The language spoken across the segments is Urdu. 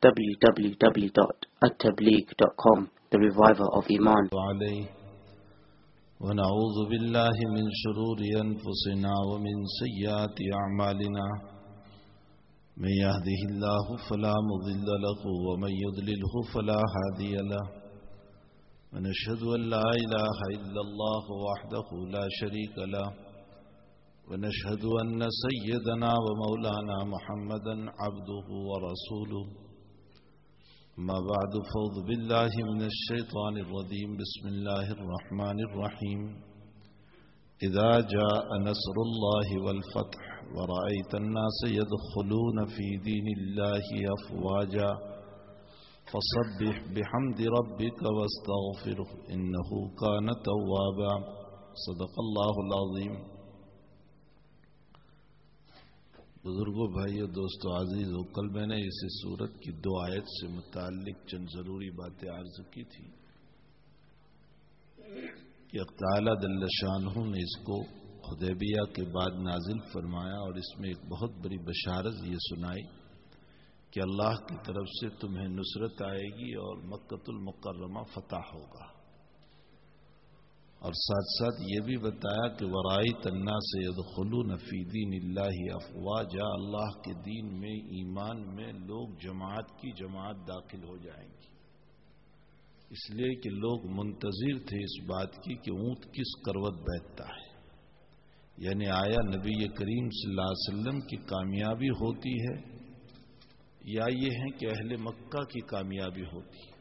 www.attableek.com, the reviver of Iman. ونعوذ بالله من شرور أنفسنا ومن سيئات أعمالنا من يهده الله فلا مضل له ومن يضلله فلا هادي له ونشهد أن لا إله إلا الله وحده لا شريك له ونشهد أن سيدنا ومولانا محمدا عبده ورسوله ما بعد فأعوذ بالله من الشيطان الرجيم بسم الله الرحمن الرحيم إذا جاء نصر الله والفتح ورأيت الناس يدخلون في دين الله أفواجا فسبح بحمد ربك واستغفره إنه كان توابا صدق الله العظيم. بزرگوں، بھائیو، دوستو عزیزو، کل میں نے اس سورت کی 2 آیت سے متعلق چند ضروری باتیں عرض کی تھی کہ اللہ تعالی جل شانہ نے اس کو حدیبیہ کے بعد نازل فرمایا اور اس میں ایک بہت بڑی بشارت یہ سنائی کہ اللہ کی طرف سے تمہیں نصرت آئے گی اور مکۃ المکرمہ فتح ہوگا، اور ساتھ ساتھ یہ بھی بتایا کہ ورائیت الناس یدخلون فی دین اللہ افواجا، اللہ کے دین میں، ایمان میں لوگ جماعت کی جماعت داخل ہو جائیں گی. اس لیے کہ لوگ منتظر تھے اس بات کی کہ اونٹ کس کروٹ بیٹھتا ہے، یعنی آیا نبی کریم صلی اللہ علیہ وسلم کی کامیابی ہوتی ہے یا یہ ہے کہ اہل مکہ کی کامیابی ہوتی ہے.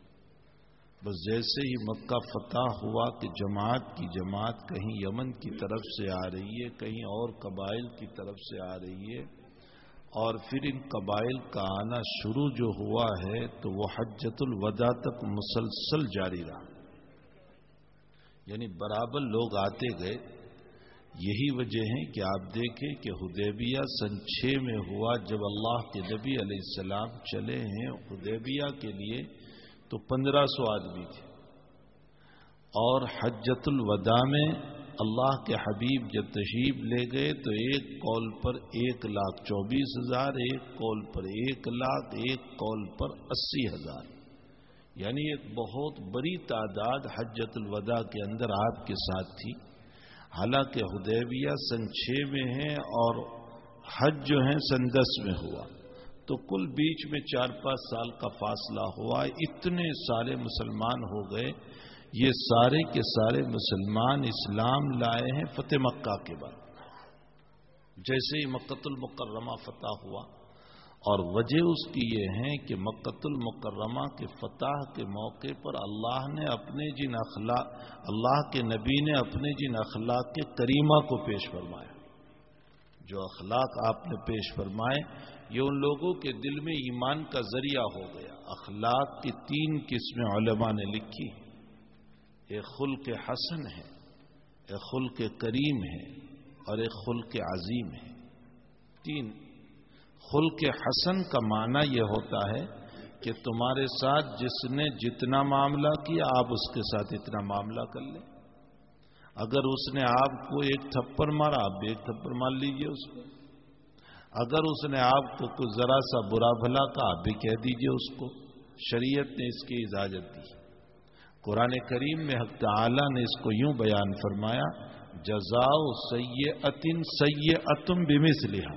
بس جیسے ہی مکہ فتح ہوا کہ جماعت کی جماعت کہیں یمن کی طرف سے آ رہی ہے، کہیں اور قبائل کی طرف سے آ رہی ہے، اور پھر ان قبائل کا آنا شروع جو ہوا ہے تو وہ حجۃ الوداع تک مسلسل جاری رہا، یعنی برابر لوگ آتے گئے. یہی وجہ ہے کہ آپ دیکھیں کہ حدیبیہ سن 6 میں ہوا جب اللہ کے نبی علیہ السلام چلے ہیں حدیبیہ کے لیے تو 1500 آدمی تھے، اور حجۃ الوداع میں اللہ کے حبیب جب تشریف لے گئے تو ایک قول پر 1,24,000، ایک قول پر 1 لاکھ، ایک قول پر 80,000، یعنی ایک بہت بڑی تعداد حجۃ الوداع کے اندر آپ کے ساتھ تھی. حالانکہ حدیبیہ سن 6 میں ہے اور حج جو ہے سن 10 میں ہوا، تو کل بیچ میں 4-5 سال کا فاصلہ ہوا. اتنے سارے مسلمان ہو گئے. یہ سارے کے سارے مسلمان اسلام لائے ہیں فتح مکہ کے بعد، جیسے ہی مکۃ المکرمہ فتح ہوا. اور وجہ اس کی یہ ہے کہ مکۃ المکرمہ کے فتح کے موقع پر اللہ کے نبی نے اپنے جن اخلاق کے کریمہ کو پیش فرمایا. جو اخلاق آپ نے پیش فرمائے یہ ان لوگوں کے دل میں ایمان کا ذریعہ ہو گیا. اخلاق کی 3 قسمیں علماء نے لکھی، ایک خلق حسن ہے، ایک خلق کریم ہے، اور ایک خلق عظیم ہے. 3. خلق حسن کا معنی یہ ہوتا ہے کہ تمہارے ساتھ جس نے جتنا معاملہ کیا آپ اس کے ساتھ اتنا معاملہ کر لیں. اگر اس نے آپ کو 1 تھپڑ مارا آپ بھی 1 تھپڑ مار لیجئے اس کو. اگر اس نے آپ کو کچھ ذرا سا برا بھلا کہا آپ بھی کہہ دیجئے اس کو. شریعت نے اس کی اجازت دی. قرآن کریم میں حق تعالی نے اس کو یوں بیان فرمایا، جزاء سیئۃ سیئۃ بمثلھا،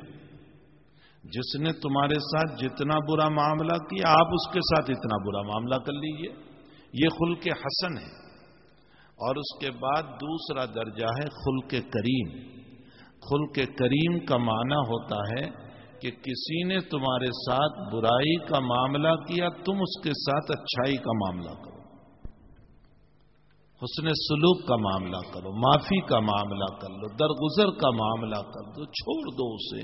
جس نے تمہارے ساتھ جتنا برا معاملہ کیا آپ اس کے ساتھ اتنا برا معاملہ کر لیجئے. یہ خلق حسن ہے. اور اس کے بعد دوسرا درجہ ہے خلق کریم. خلق کریم کا معنی ہوتا ہے کہ کسی نے تمہارے ساتھ برائی کا معاملہ کیا تم اس کے ساتھ اچھائی کا معاملہ کرو، حسن سلوک کا معاملہ کرو، معافی کا معاملہ کر لو، درگزر کا معاملہ کر دو، چھوڑ دو اسے.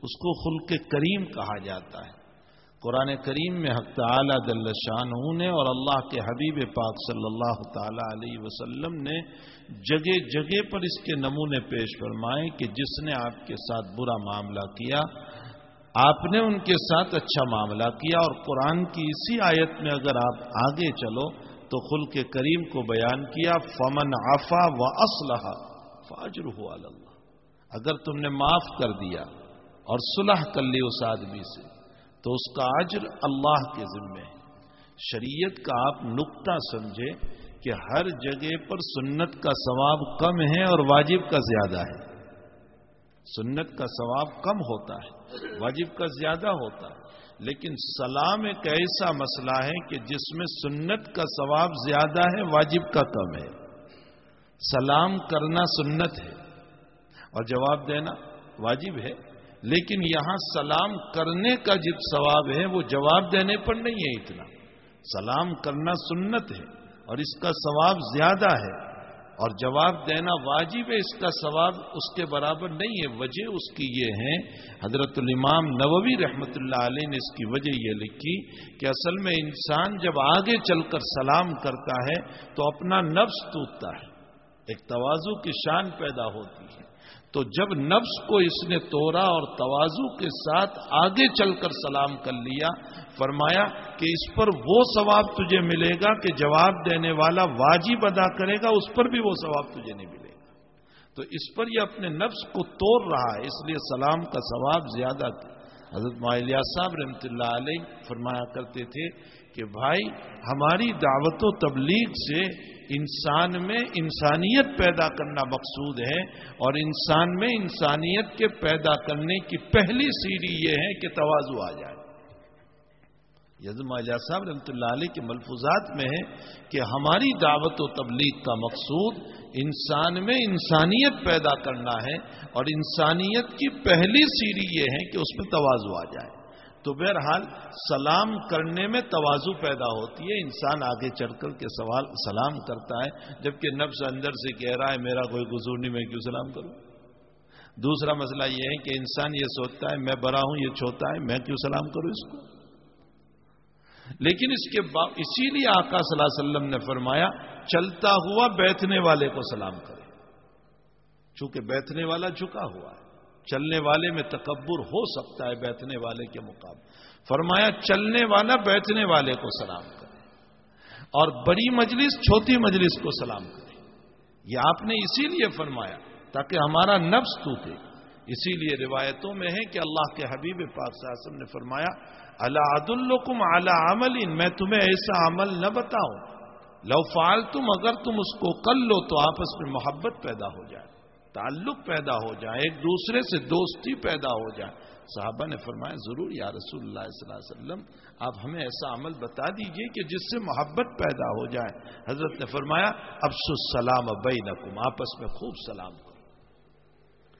اس کو خلق کریم کہا جاتا ہے. قرآن کریم میں حق تعالی جل شانہ نے اور اللہ کے حبیب پاک صلی اللہ تعالی علیہ وسلم نے جگہ جگہ پر اس کے نمونے پیش فرمائے کہ جس نے آپ کے ساتھ برا معاملہ کیا آپ نے ان کے ساتھ اچھا معاملہ کیا. اور قرآن کی اسی آیت میں اگر آپ آگے چلو تو خلق کریم کو بیان کیا، فمن عفا واصلح فاجرہ علی اللہ. اگر تم نے معاف کر دیا اور صلح کر لی اس آدمی سے تو اس کا اجر اللہ کے ذمے ہے۔ شریعت کا آپ نقطہ سمجھے کہ ہر جگہ پر سنت کا ثواب کم ہے اور واجب کا زیادہ ہے۔ سنت کا ثواب کم ہوتا ہے، واجب کا زیادہ ہوتا ہے، لیکن سلام ایک ایسا مسئلہ ہے کہ جس میں سنت کا ثواب زیادہ ہے، واجب کا کم ہے۔ سلام کرنا سنت ہے اور جواب دینا واجب ہے، لیکن یہاں سلام کرنے کا جت ثواب ہے وہ جواب دینے پر نہیں ہے اتنا۔ سلام کرنا سنت ہے اور اس کا ثواب زیادہ ہے، اور جواب دینا واجب ہے، اس کا ثواب اس کے برابر نہیں ہے۔ وجہ اس کی یہ ہے، حضرت الامام نووی رحمۃ اللہ علیہ نے اس کی وجہ یہ لکھی کہ اصل میں انسان جب آگے چل کر سلام کرتا ہے تو اپنا نفس ٹوٹتا ہے، ایک تواضع کی شان پیدا ہوتی ہے۔ تو جب نفس کو اس نے توڑا اور تواضع کے ساتھ آگے چل کر سلام کر لیا، فرمایا کہ اس پر وہ ثواب تجھے ملے گا کہ جواب دینے والا واجب ادا کرے گا، اس پر بھی وہ ثواب تجھے نہیں ملے گا۔ تو اس پر یہ اپنے نفس کو توڑ رہا ہے، اس لیے سلام کا ثواب زیادہ تھا۔ حضرت معالیہ صاحب رحمۃ اللہ علیہ فرمایا کرتے تھے کہ بھائی ہماری دعوت و تبلیغ سے انسان میں انسانیت پیدا کرنا مقصود ہے، اور انسان میں انسانیت کے پیدا کرنے کی پہلی سیڑھی یہ ہے کہ تواضع آ جائے۔ حضرت معالیہ صاحب رحمۃ اللہ علیہ کے ملفوظات میں ہے کہ ہماری دعوت و تبلیغ کا مقصود انسان میں انسانیت پیدا کرنا ہے، اور انسانیت کی پہلی سیڑھی یہ ہے کہ اس میں تواضع آ جائے۔ تو بہرحال سلام کرنے میں تواضع پیدا ہوتی ہے، انسان آگے چڑھ کر کے سلام کرتا ہے، جبکہ نفس اندر سے کہہ رہا ہے میرا کوئی قصور نہیں، میں کیوں سلام کروں۔ دوسرا مسئلہ یہ ہے کہ انسان یہ سوچتا ہے میں بڑا ہوں، یہ چھوٹا ہے، میں کیوں سلام کروں اس کو۔ لیکن اسی لیے آقا صلی اللہ علیہ وسلم نے فرمایا چلتا ہوا بیٹھنے والے کو سلام کرے، چونکہ بیٹھنے والا جھکا ہوا ہے، چلنے والے میں تکبر ہو سکتا ہے بیٹھنے والے کے مقابلے۔ فرمایا چلنے والا بیٹھنے والے کو سلام کرے، اور بڑی مجلس چھوٹی مجلس کو سلام کرے۔ یہ آپ نے اسی لیے فرمایا تاکہ ہمارا نفس ٹوٹے۔ اسی لیے روایتوں میں ہے کہ اللہ کے حبیب پاک صلی اللہ علیہ وسلم نے فرمایا الا ادلکم علی عمل، میں تمہیں ایسا عمل نہ بتاؤں لو فعلتم، اگر تم اس کو کر لو تو آپس میں محبت پیدا ہو جائے، تعلق پیدا ہو جائے، ایک دوسرے سے دوستی پیدا ہو جائے۔ صحابہ نے فرمایا ضرور یا رسول اللہ صلی اللہ علیہ وسلم، آپ ہمیں ایسا عمل بتا دیجئے کہ جس سے محبت پیدا ہو جائے۔ حضرت نے فرمایا افشوا السلام بینکم، آپس میں خوب سلام کرو،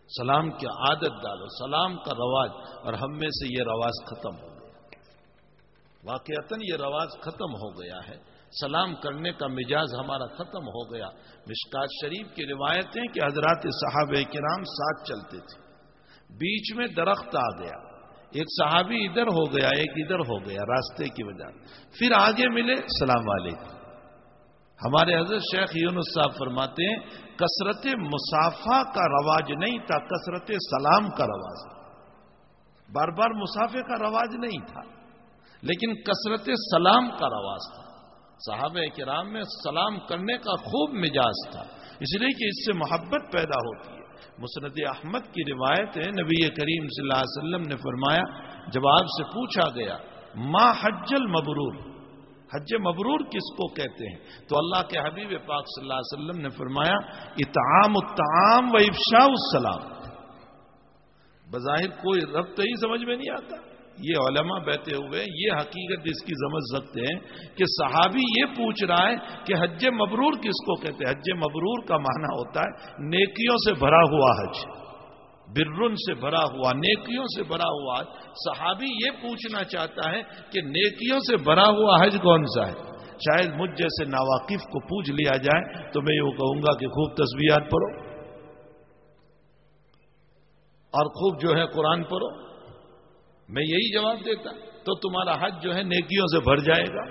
سلام کی عادت ڈالو، سلام کا رواج۔ اور ہم میں سے یہ رواج ختم ہو گیا، واقعتاً یہ رواج ختم ہو گیا ہے، سلام کرنے کا مزاج ہمارا ختم ہو گیا۔ مشکات شریف کی روایت ہے کہ حضرات صحابہ کرام ساتھ چلتے تھے، بیچ میں درخت آ گیا، ایک صحابی ادھر ہو گیا ایک ادھر ہو گیا راستے کی وجہ، پھر آگے ملے سلام علیکم۔ ہمارے حضرت شیخ یونس صاحب فرماتے ہیں کثرت مصافحہ کا رواج نہیں تھا، کثرت سلام کا رواج تھا۔ بار بار مصافحے کا رواج نہیں تھا، لیکن کثرت سلام کا رواج تھا۔ صحابہ کرام میں سلام کرنے کا خوب مزاج تھا، اس لیے کہ اس سے محبت پیدا ہوتی ہے۔ مسند احمد کی روایت ہے، نبی کریم صلی اللہ علیہ وسلم نے فرمایا جب آپ سے پوچھا گیا ما حج المبرور، حج مبرور کس کو کہتے ہیں، تو اللہ کے حبیب پاک صلی اللہ علیہ وسلم نے فرمایا اطعام الطعام و افشاء السلام۔ بظاہر کوئی ربط ہی سمجھ میں نہیں آتا، یہ علماء بیٹھے ہوئے یہ حقیقت اس کی سمجھ سکتے ہیں کہ صحابی یہ پوچھ رہا ہے کہ حج مبرور کس کو کہتے ہیں۔ حج مبرور کا معنی ہوتا ہے نیکیوں سے بھرا ہوا حج، برن سے بھرا ہوا، نیکیوں سے بھرا ہوا حج۔ صحابی یہ پوچھنا چاہتا ہے کہ نیکیوں سے بھرا ہوا حج کون سا ہے۔ شاید مجھ جیسے ناواقف کو پوچھ لیا جائے تو میں یہ کہوں گا کہ خوب تسبیحات پڑھو اور خوب جو ہے قرآن پڑھو، میں یہی جواب دیتا تو تمہارا حج جو ہے نیکیوں سے بھر جائے گا۔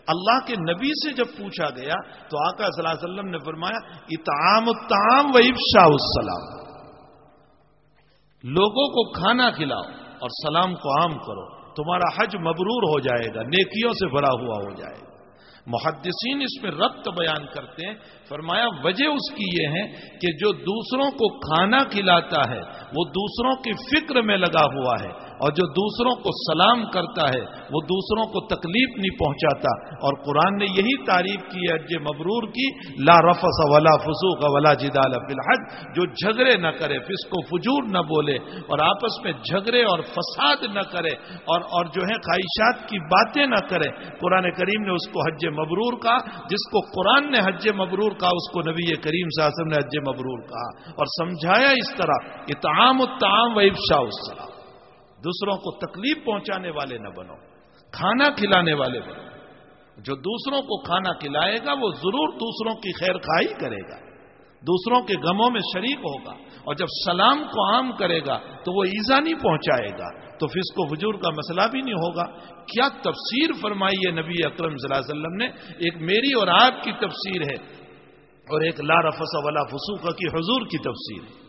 اللہ کے نبی سے جب پوچھا گیا تو آقا صلی اللہ علیہ وسلم نے فرمایا اطعام الطعام و افشاء السلام، لوگوں کو کھانا کھلاؤ اور سلام کو عام کرو، تمہارا حج مبرور ہو جائے گا، نیکیوں سے بھرا ہوا ہو جائے گا۔ محدثین اس میں ربط بیان کرتے ہیں، فرمایا وجہ اس کی یہ ہے کہ جو دوسروں کو کھانا کھلاتا ہے وہ دوسروں کی فکر میں لگا ہوا ہے، اور جو دوسروں کو سلام کرتا ہے وہ دوسروں کو تکلیف نہیں پہنچاتا. اور قرآن نے یہی تعریف کی ہے حج مبرور کی, لا رفث ولا فسوق ولا جدال فی الحج, جو جھگڑے نہ کرے, فسق و فجور نہ بولے اور آپس میں جھگڑے اور فساد نہ کرے اور جو ہے خواہشات کی باتیں نہ کرے. قرآن کریم نے اس کو حج مبرور کہا. جس کو قرآن نے حج مبرور کہا اس کو نبی کریم صلی اللہ علیہ وسلم نے حج مبرور کہا اور سمجھایا اس طرح کہ اطعام الطعام و افشاء السلام, دوسروں کو تکلیف پہنچانے والے نہ بنو, کھانا کھلانے والے بنو. جو دوسروں کو کھانا کھلائے گا وہ ضرور دوسروں کی خیر خواہی کرے گا, دوسروں کے غموں میں شریک ہوگا. اور جب سلام کو عام کرے گا تو وہ ایذا نہیں پہنچائے گا, تو فسق و فجور کا مسئلہ بھی نہیں ہوگا. کیا تفسیر فرمائی ہے نبی اکرم صلی اللہ علیہ وسلم نے. ایک میری اور آپ کی تفسیر ہے اور ایک لا رفث ولا فسوق کی حضور کی تفسیر ہے.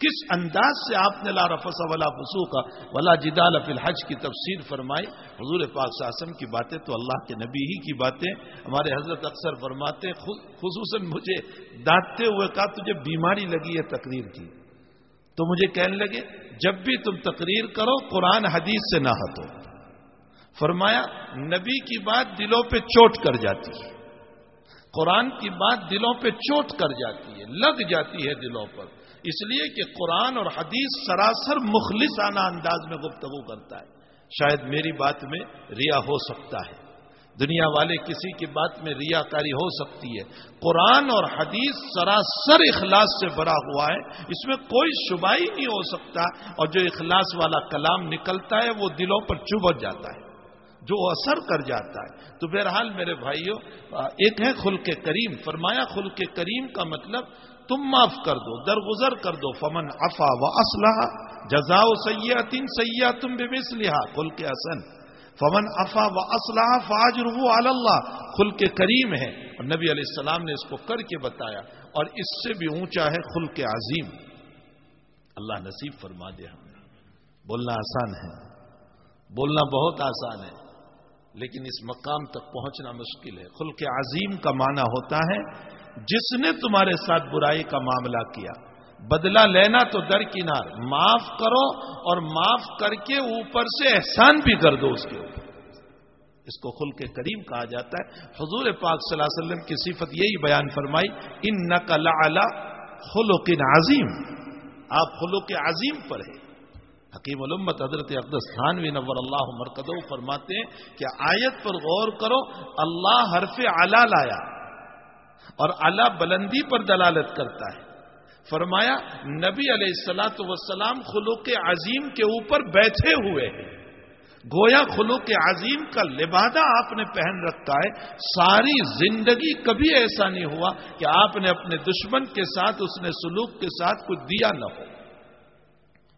کس انداز سے آپ نے لا رفث ولا فسوق ولا جدال فی الحج کی تفسیر فرمائی. حضور پاک صلی اللہ علیہ وسلم کی باتیں تو اللہ کے نبی ہی کی باتیں. ہمارے حضرت اکثر فرماتے, خصوصاً مجھے ڈانٹتے ہوئے کہا تجھے بیماری لگی ہے تقریر کی, تو مجھے کہنے لگے جب بھی تم تقریر کرو قرآن حدیث سے نہ ہٹو. فرمایا نبی کی بات دلوں پہ چوٹ کر جاتی ہے, قرآن کی بات دلوں پہ چوٹ کر جاتی ہے, لگ جاتی ہے دلوں پر, اس لیے کہ قرآن اور حدیث سراسر مخلصانہ انداز میں گفتگو کرتا ہے. شاید میری بات میں ریا ہو سکتا ہے, دنیا والے کسی کی بات میں ریاکاری ہو سکتی ہے. قرآن اور حدیث سراسر اخلاص سے بھرا ہوا ہے, اس میں کوئی شبہ ہی نہیں ہو سکتا. اور جو اخلاص والا کلام نکلتا ہے وہ دلوں پر چبھ جاتا ہے, جو اثر کر جاتا ہے. تو بہرحال میرے بھائیوں, ایک ہے خلق کریم. فرمایا خلق کریم کا مطلب تم معاف کر دو, درگزر کر دو. فمن عفا و اصلح جزاء سیئۃ سیئۃ بمثلھا, خلق حسن. فمن عفا و اصلح فاجرہ علی اللہ, خلق کریم ہے. اور نبی علیہ السلام نے اس کو کر کے بتایا. اور اس سے بھی اونچا ہے خلق عظیم. اللہ نصیب فرما دے. ہمیں بولنا آسان ہے, بولنا بہت آسان ہے, لیکن اس مقام تک پہنچنا مشکل ہے. خلق عظیم کا معنی ہوتا ہے جس نے تمہارے ساتھ برائی کا معاملہ کیا, بدلہ لینا تو درکنار, معاف کرو اور معاف کر کے اوپر سے احسان بھی کر دو اس کے اوپر. اس کو خلق کریم کہا جاتا ہے. حضور پاک صلی اللہ علیہ وسلم کی صفت یہی بیان فرمائی, انک لعلی خلق عظیم, آپ خلق عظیم پر ہیں. حکیم الامت حضرت اقدس تھانوی نور اللہ مرقدہ فرماتے ہیں کہ آیت پر غور کرو, اللہ حرف اعلی لایا اور اعلی بلندی پر دلالت کرتا ہے. فرمایا نبی علیہ الصلوۃ والسلام خلق عظیم کے اوپر بیٹھے ہوئے ہیں, گویا خلق عظیم کا لبادہ آپ نے پہن رکھا ہے. ساری زندگی کبھی ایسا نہیں ہوا کہ آپ نے اپنے دشمن کے ساتھ اس نے سلوک کے ساتھ کچھ دیا نہ ہو.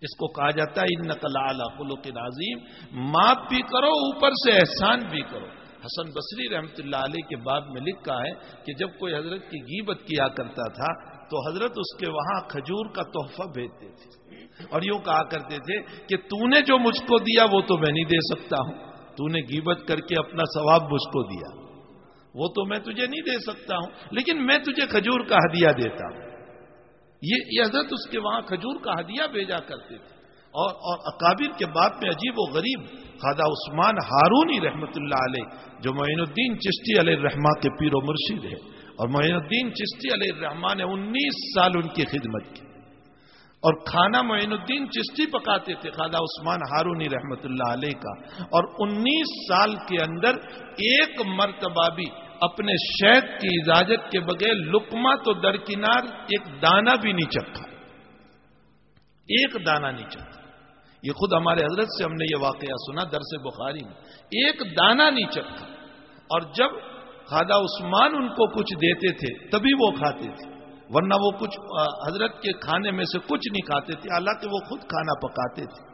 اس کو کہا جاتا ہے انک لعلی خلق عظیم. معاف بھی کرو اوپر سے احسان بھی کرو. حسن بصری رحمۃ اللہ علیہ کے باب میں لکھا ہے کہ جب کوئی حضرت کی غیبت کیا کرتا تھا تو حضرت اس کے وہاں کھجور کا تحفہ بھیجتے تھے اور یوں کہا کرتے تھے کہ تو نے جو مجھ کو دیا وہ تو میں نہیں دے سکتا ہوں, تو نے غیبت کر کے اپنا ثواب مجھ کو دیا وہ تو میں تجھے نہیں دے سکتا ہوں, لیکن میں تجھے کھجور کا ہدیہ دیتا ہوں. یہ حضرت اس کے وہاں کھجور کا ہدیہ بھیجا کرتے تھے. اور اکابر کے باب میں عجیب و غریب خواجہ عثمان ہارونی رحمۃ اللہ علیہ, جو معین الدین چشتی علیہ الرحمہ کے پیر و مرشد ہے, اور معین الدین چشتی علیہ الرحمہ نے 19 سال ان کی خدمت کی, اور کھانا معین الدین چشتی پکاتے تھے خواجہ عثمان ہارونی رحمۃ اللہ علیہ کا. اور 19 سال کے اندر ایک مرتبہ بھی اپنے شیخ کی اجازت کے بغیر لقمہ تو درکنار ایک دانہ بھی نہیں چکھا, ایک دانہ نہیں چکھا. یہ خود ہمارے حضرت سے ہم نے یہ واقعہ سنا درس بخاری میں, ایک دانہ نہیں چکھا. اور جب خواجہ عثمان ان کو کچھ دیتے تھے تبھی وہ کھاتے تھے, ورنہ وہ کچھ حضرت کے کھانے میں سے کچھ نہیں کھاتے تھے, حالانکہ وہ خود کھانا پکاتے تھے.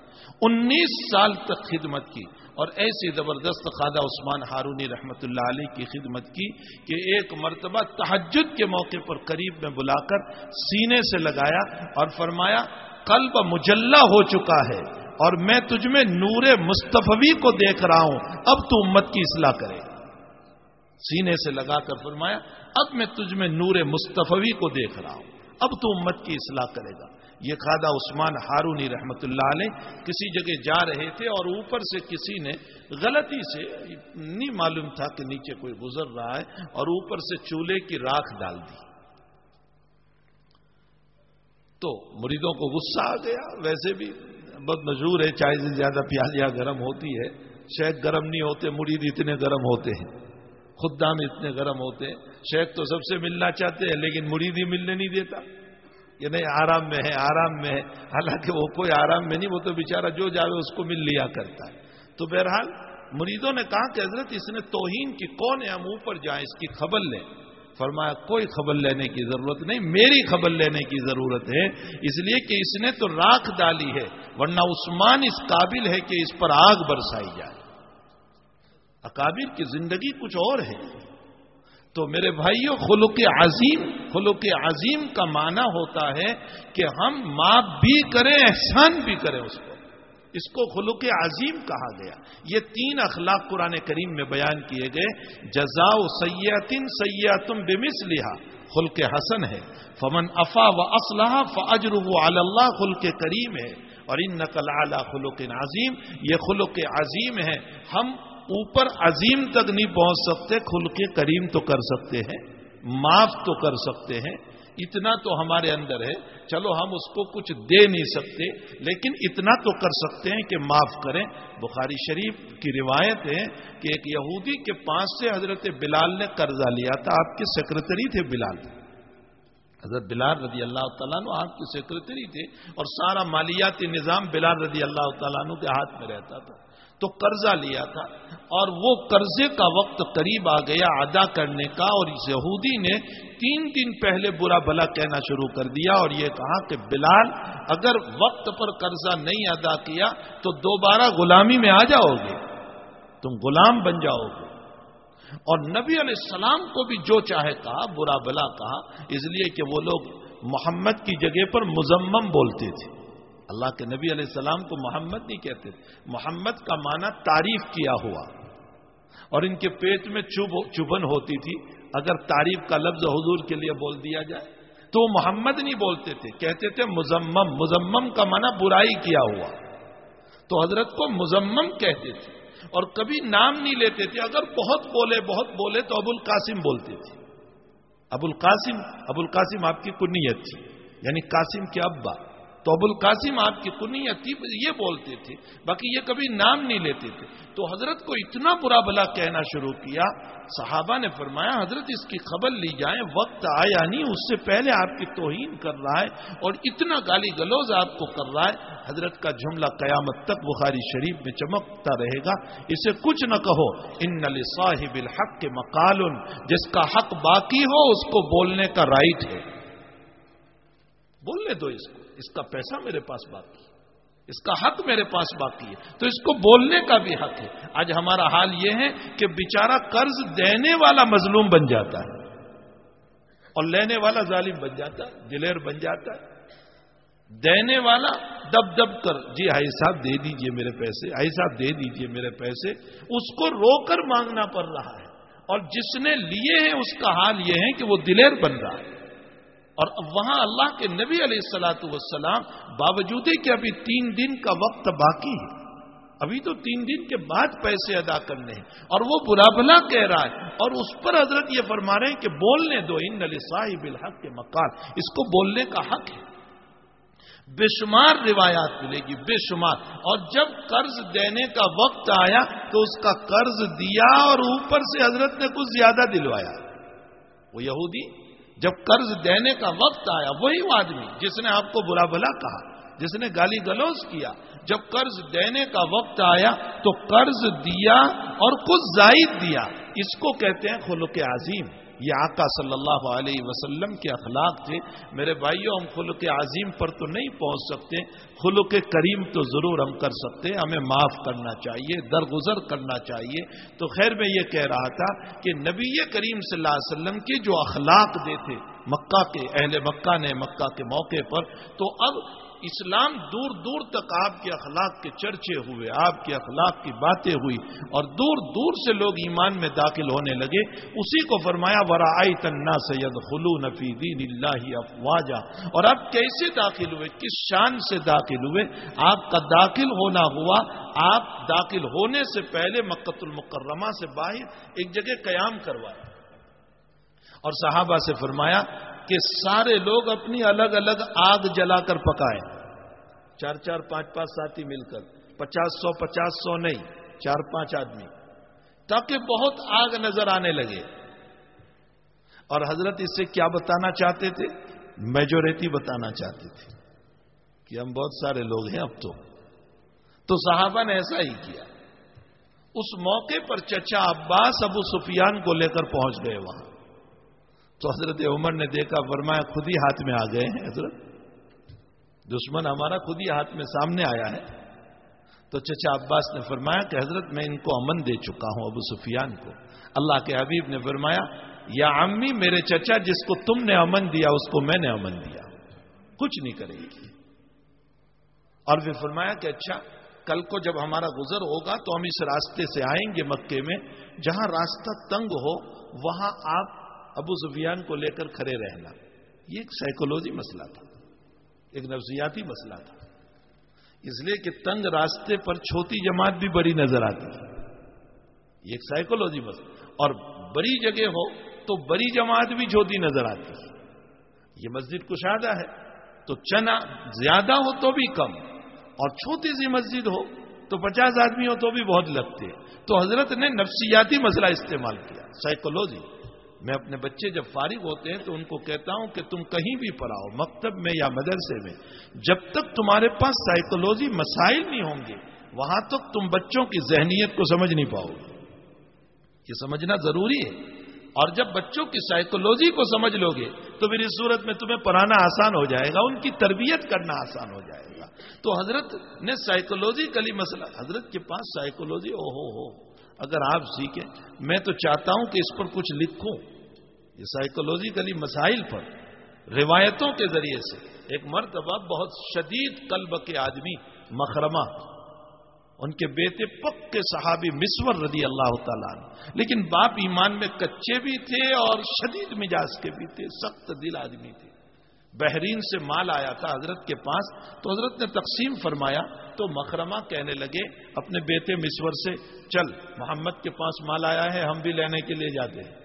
19 سال تک خدمت کی, اور ایسی زبردست خواجہ عثمان ہارونی رحمت اللہ علیہ کی خدمت کی کہ ایک مرتبہ تہجد کے موقع پر قریب میں بلا کر سینے سے لگایا اور فرمایا قلب مجلہ ہو چکا ہے اور میں تجھ میں نور مصطفی کو دیکھ رہا ہوں, اب تو امت کی اصلاح کرے. سینے سے لگا کر فرمایا اب میں تجھ میں نور مصطفی کو دیکھ رہا ہوں, اب تو امت کی اصلاح کرے گا. یہ خواجہ عثمان ہارونی رحمت اللہ علیہ کسی جگہ جا رہے تھے اور اوپر سے کسی نے غلطی سے، نہیں معلوم تھا کہ نیچے کوئی گزر رہا ہے، اور اوپر سے چولہے کی راکھ ڈال دی. تو مریدوں کو غصہ آ گیا. ویسے بھی بہت مشہور ہے، چائے سے زیادہ پیالیاں گرم ہوتی ہے. شیخ گرم نہیں ہوتے، مرید اتنے گرم ہوتے ہیں، خدام اتنے گرم ہوتے ہیں. شیخ تو سب سے ملنا چاہتے ہیں لیکن مرید ہی ملنے نہیں دیتا کہ نہیں آرام میں ہے، آرام میں ہے. حالانکہ وہ کوئی آرام میں نہیں، وہ تو بیچارہ جو جاوے اس کو مل لیا کرتا ہے. تو بہرحال مریدوں نے کہا کہ حضرت اس نے توہین کی، کون ہے ہم اوپر جائیں اس کی خبر لیں. فرمایا کوئی خبر لینے کی ضرورت نہیں، میری خبر لینے کی ضرورت ہے، اس لیے کہ اس نے تو راکھ ڈالی ہے، ورنہ عثمان اس قابل ہے کہ اس پر آگ برسائی جائے. اکابر کی زندگی کچھ اور ہے. تو میرے بھائیوں، خلق عظیم کا معنی ہوتا ہے کہ ہم معاف بھی کریں، احسان بھی کریں اس کو خلق عظیم کہا گیا. یہ 3 اخلاق قرآن کریم میں بیان کیے گئے. جزاء سیئۃ سیئۃ بمثلھا خلق حسن ہے، فمن عفا واصلح فاجرہ علی اللہ خلق کریم ہے، اور انک لعلی خلق عظیم یہ خلق عظیم ہے. ہم اوپر عظیم تک نہیں پہنچ سکتے، خلق کریم تو کر سکتے ہیں، معاف تو کر سکتے ہیں. اتنا تو ہمارے اندر ہے. چلو ہم اس کو کچھ دے نہیں سکتے لیکن اتنا تو کر سکتے ہیں کہ معاف کریں. بخاری شریف کی روایت ہے کہ ایک یہودی کے پاس سے حضرت بلال نے قرضہ لیا تھا. آپ کے سیکرٹری تھے بلال، حضرت بلال رضی اللہ تعالیٰ عنہ آپ کے سیکرٹری تھے، اور سارا مالیاتی نظام بلال رضی اللہ تعالیٰ عنہ کے ہاتھ میں رہتا تھا. تو قرضہ لیا تھا اور وہ قرضے کا وقت قریب آ گیا ادا کرنے کا، اور اس یہودی نے 3 دن پہلے برا بھلا کہنا شروع کر دیا اور یہ کہا کہ بلال اگر وقت پر قرضہ نہیں ادا کیا تو دوبارہ غلامی میں آ جاؤ گے، تم غلام بن جاؤ گے. اور نبی علیہ السلام کو بھی جو چاہے کہا، برا بھلا کہا، اس لیے کہ وہ لوگ محمد کی جگہ پر مزمم بولتے تھے. اللہ کے نبی علیہ السلام کو محمد نہیں کہتے تھے. محمد کا معنی تعریف کیا ہوا، اور ان کے پیٹ میں چبھن ہوتی تھی اگر تعریف کا لفظ حضور کے لیے بول دیا جائے تو وہ محمد نہیں بولتے تھے، کہتے تھے مزمم. مزمم کا معنی برائی کیا ہوا، تو حضرت کو مزمم کہتے تھے. اور کبھی نام نہیں لیتے تھے. اگر بہت بولے تو ابو القاسم بولتے تھے. ابو القاسم آپ کی کنیت تھی، یعنی قاسم کے ابا، تو ابو القاسم آپ کی کنیت تھی، یہ بولتے تھے، باقی یہ کبھی نام نہیں لیتے تھے. تو حضرت کو اتنا برا بھلا کہنا شروع کیا. صحابہ نے فرمایا حضرت اس کی خبر لی جائیں، وقت آیا نہیں، اس سے پہلے آپ کی توہین کر رہا ہے اور اتنا گالی گلوز آپ کو کر رہا ہے. حضرت کا جملہ قیامت تک بخاری شریف میں چمکتا رہے گا، اسے کچھ نہ کہو. ان لصاحب الحق مقال، جس کا حق باقی ہو اس کو بولنے کا رائٹ ہے، بولنے دو اس کو، اس کا پیسہ میرے پاس باقی ہے، اس کا حق میرے پاس باقی ہے، تو اس کو بولنے کا بھی حق ہے. آج ہمارا حال یہ ہے کہ بیچارہ قرض دینے والا مظلوم بن جاتا ہے اور لینے والا ظالم بن جاتا ہے، دلیر بن جاتا ہے. دینے والا دب کر جی بھائی صاحب دے دیجئے میرے پیسے، بھائی صاحب دے دیجئے میرے پیسے، اس کو رو کر مانگنا پڑ رہا ہے. اور جس نے لیے ہیں اس کا حال یہ ہے کہ وہ دلیر بن رہا ہے. اور وہاں اللہ کے نبی علیہ الصلوۃ والسلام باوجود کہ ابھی 3 دن کا وقت باقی ہے، ابھی تو 3 دن کے بعد پیسے ادا کرنے ہیں، اور وہ برا بھلا کہہ رہا ہے، اور اس پر حضرت یہ فرما رہے ہیں کہ بولنے دو. ان لصاحب الحق مقال، اس کو بولنے کا حق ہے. بے شمار روایات ملے گی، بے شمار. اور جب قرض دینے کا وقت آیا تو اس کا قرض دیا اور اوپر سے حضرت نے کچھ زیادہ دلوایا. وہ یہودی جب قرض دینے کا وقت آیا، وہی آدمی جس نے آپ کو برا بھلا کہا، جس نے گالی گلوز کیا، جب قرض دینے کا وقت آیا تو قرض دیا اور کچھ زائد دیا. اس کو کہتے ہیں خلق عظیم. یہ آقا صلی اللہ علیہ وسلم کے اخلاق تھے. میرے بھائیوں، ہم خلق عظیم پر تو نہیں پہنچ سکتے، خلق کریم تو ضرور ہم کر سکتے. ہمیں معاف کرنا چاہیے، درگزر کرنا چاہیے. تو خیر میں یہ کہہ رہا تھا کہ نبی کریم صلی اللہ علیہ وسلم کے جو اخلاق دے تھے مکہ کے اہل مکہ نے مکہ کے موقع پر، تو اب اسلام دور دور تک آپ کے اخلاق کے چرچے ہوئے، آپ کے اخلاق کی باتیں ہوئی اور دور دور سے لوگ ایمان میں داخل ہونے لگے. اسی کو فرمایا وَرَأَيْتَ النَّاسَ يَدْخُلُونَ فِي دِينِ اللَّهِ أَفْوَاجًا. اور آپ کیسے داخل ہوئے، کس شان سے داخل ہوئے؟ آپ کا داخل ہونا ہوا، آپ داخل ہونے سے پہلے مکہ المکرمہ سے باہر ایک جگہ قیام کروایا اور صحابہ سے فرمایا کہ سارے لوگ اپنی الگ الگ آگ جلا کر پکائیں، 4 5 ساتھی مل کر، 50 100 نہیں، 4 5 آدمی، تاکہ بہت آگ نظر آنے لگے. اور حضرت اس سے کیا بتانا چاہتے تھے؟ میجورٹی بتانا چاہتے تھے کہ ہم بہت سارے لوگ ہیں اب تو صحابہ نے ایسا ہی کیا. اس موقع پر چچا عباس ابو سفیان کو لے کر پہنچ گئے وہاں. تو حضرت عمر نے دیکھا، فرمایا خود ہی ہاتھ میں آ گئے ہیں حضرت، دشمن ہمارا خود ہی ہاتھ میں سامنے آیا ہے. تو چچا عباس نے فرمایا کہ حضرت میں ان کو امن دے چکا ہوں، ابو سفیان کو. اللہ کے حبیب نے فرمایا یا عمی، میرے چچا جس کو تم نے امن دیا اس کو میں نے امن دیا، کچھ نہیں کرے گی. اور پھر فرمایا کہ اچھا کل کو جب ہمارا گزر ہوگا تو ہم اس راستے سے آئیں گے مکے میں، جہاں راستہ تنگ ہو وہاں آپ ابو سفیان کو لے کر کھڑے رہنا. یہ ایک سائیکولوجی مسئلہ تھا، ایک نفسیاتی مسئلہ تھا. اس لیے کہ تنگ راستے پر چھوٹی جماعت بھی بڑی نظر آتی ہے، یہ ایک سائیکولوجی مسئلہ. اور بڑی جگہ ہو تو بڑی جماعت بھی چھوٹی نظر آتی ہے. یہ مسجد کشادہ ہے تو چنا زیادہ ہو تو بھی کم، اور چھوٹی سی مسجد ہو تو 50 آدمی ہو تو بھی بہت لگتے ہیں. تو حضرت نے نفسیاتی مسئلہ استعمال کیا، سائیکولوجی. میں اپنے بچے جب فارغ ہوتے ہیں تو ان کو کہتا ہوں کہ تم کہیں بھی پڑھاؤ، مکتب میں یا مدرسے میں، جب تک تمہارے پاس سائیکولوجی مسائل نہیں ہوں گے وہاں تک تم بچوں کی ذہنیت کو سمجھ نہیں پاؤ گے. یہ سمجھنا ضروری ہے. اور جب بچوں کی سائیکولوجی کو سمجھ لو گے تو پھر اس صورت میں تمہیں پڑھانا آسان ہو جائے گا، ان کی تربیت کرنا آسان ہو جائے گا. تو حضرت نے سائیکولوجیکلی مسئلہ، حضرت کے پاس سائیکولوجی ہو اگر آپ سیکھیں. میں تو چاہتا ہوں کہ اس پر کچھ لکھوں، یہ سائیکولوجیکلی مسائل پر روایتوں کے ذریعے سے. ایک مرتبہ بہت شدید قلب کے آدمی مخرمہ، ان کے بیٹے پکے صحابی مسور رضی اللہ تعالیٰ عنہ، لیکن باپ ایمان میں کچے بھی تھے اور شدید مزاج کے بھی تھے، سخت دل آدمی تھے. بحرین سے مال آیا تھا حضرت کے پاس، تو حضرت نے تقسیم فرمایا تو مخرمہ کہنے لگے اپنے بیٹے مسور سے، چل محمد کے پاس مال آیا ہے ہم بھی لینے کے لیے جاتے ہیں.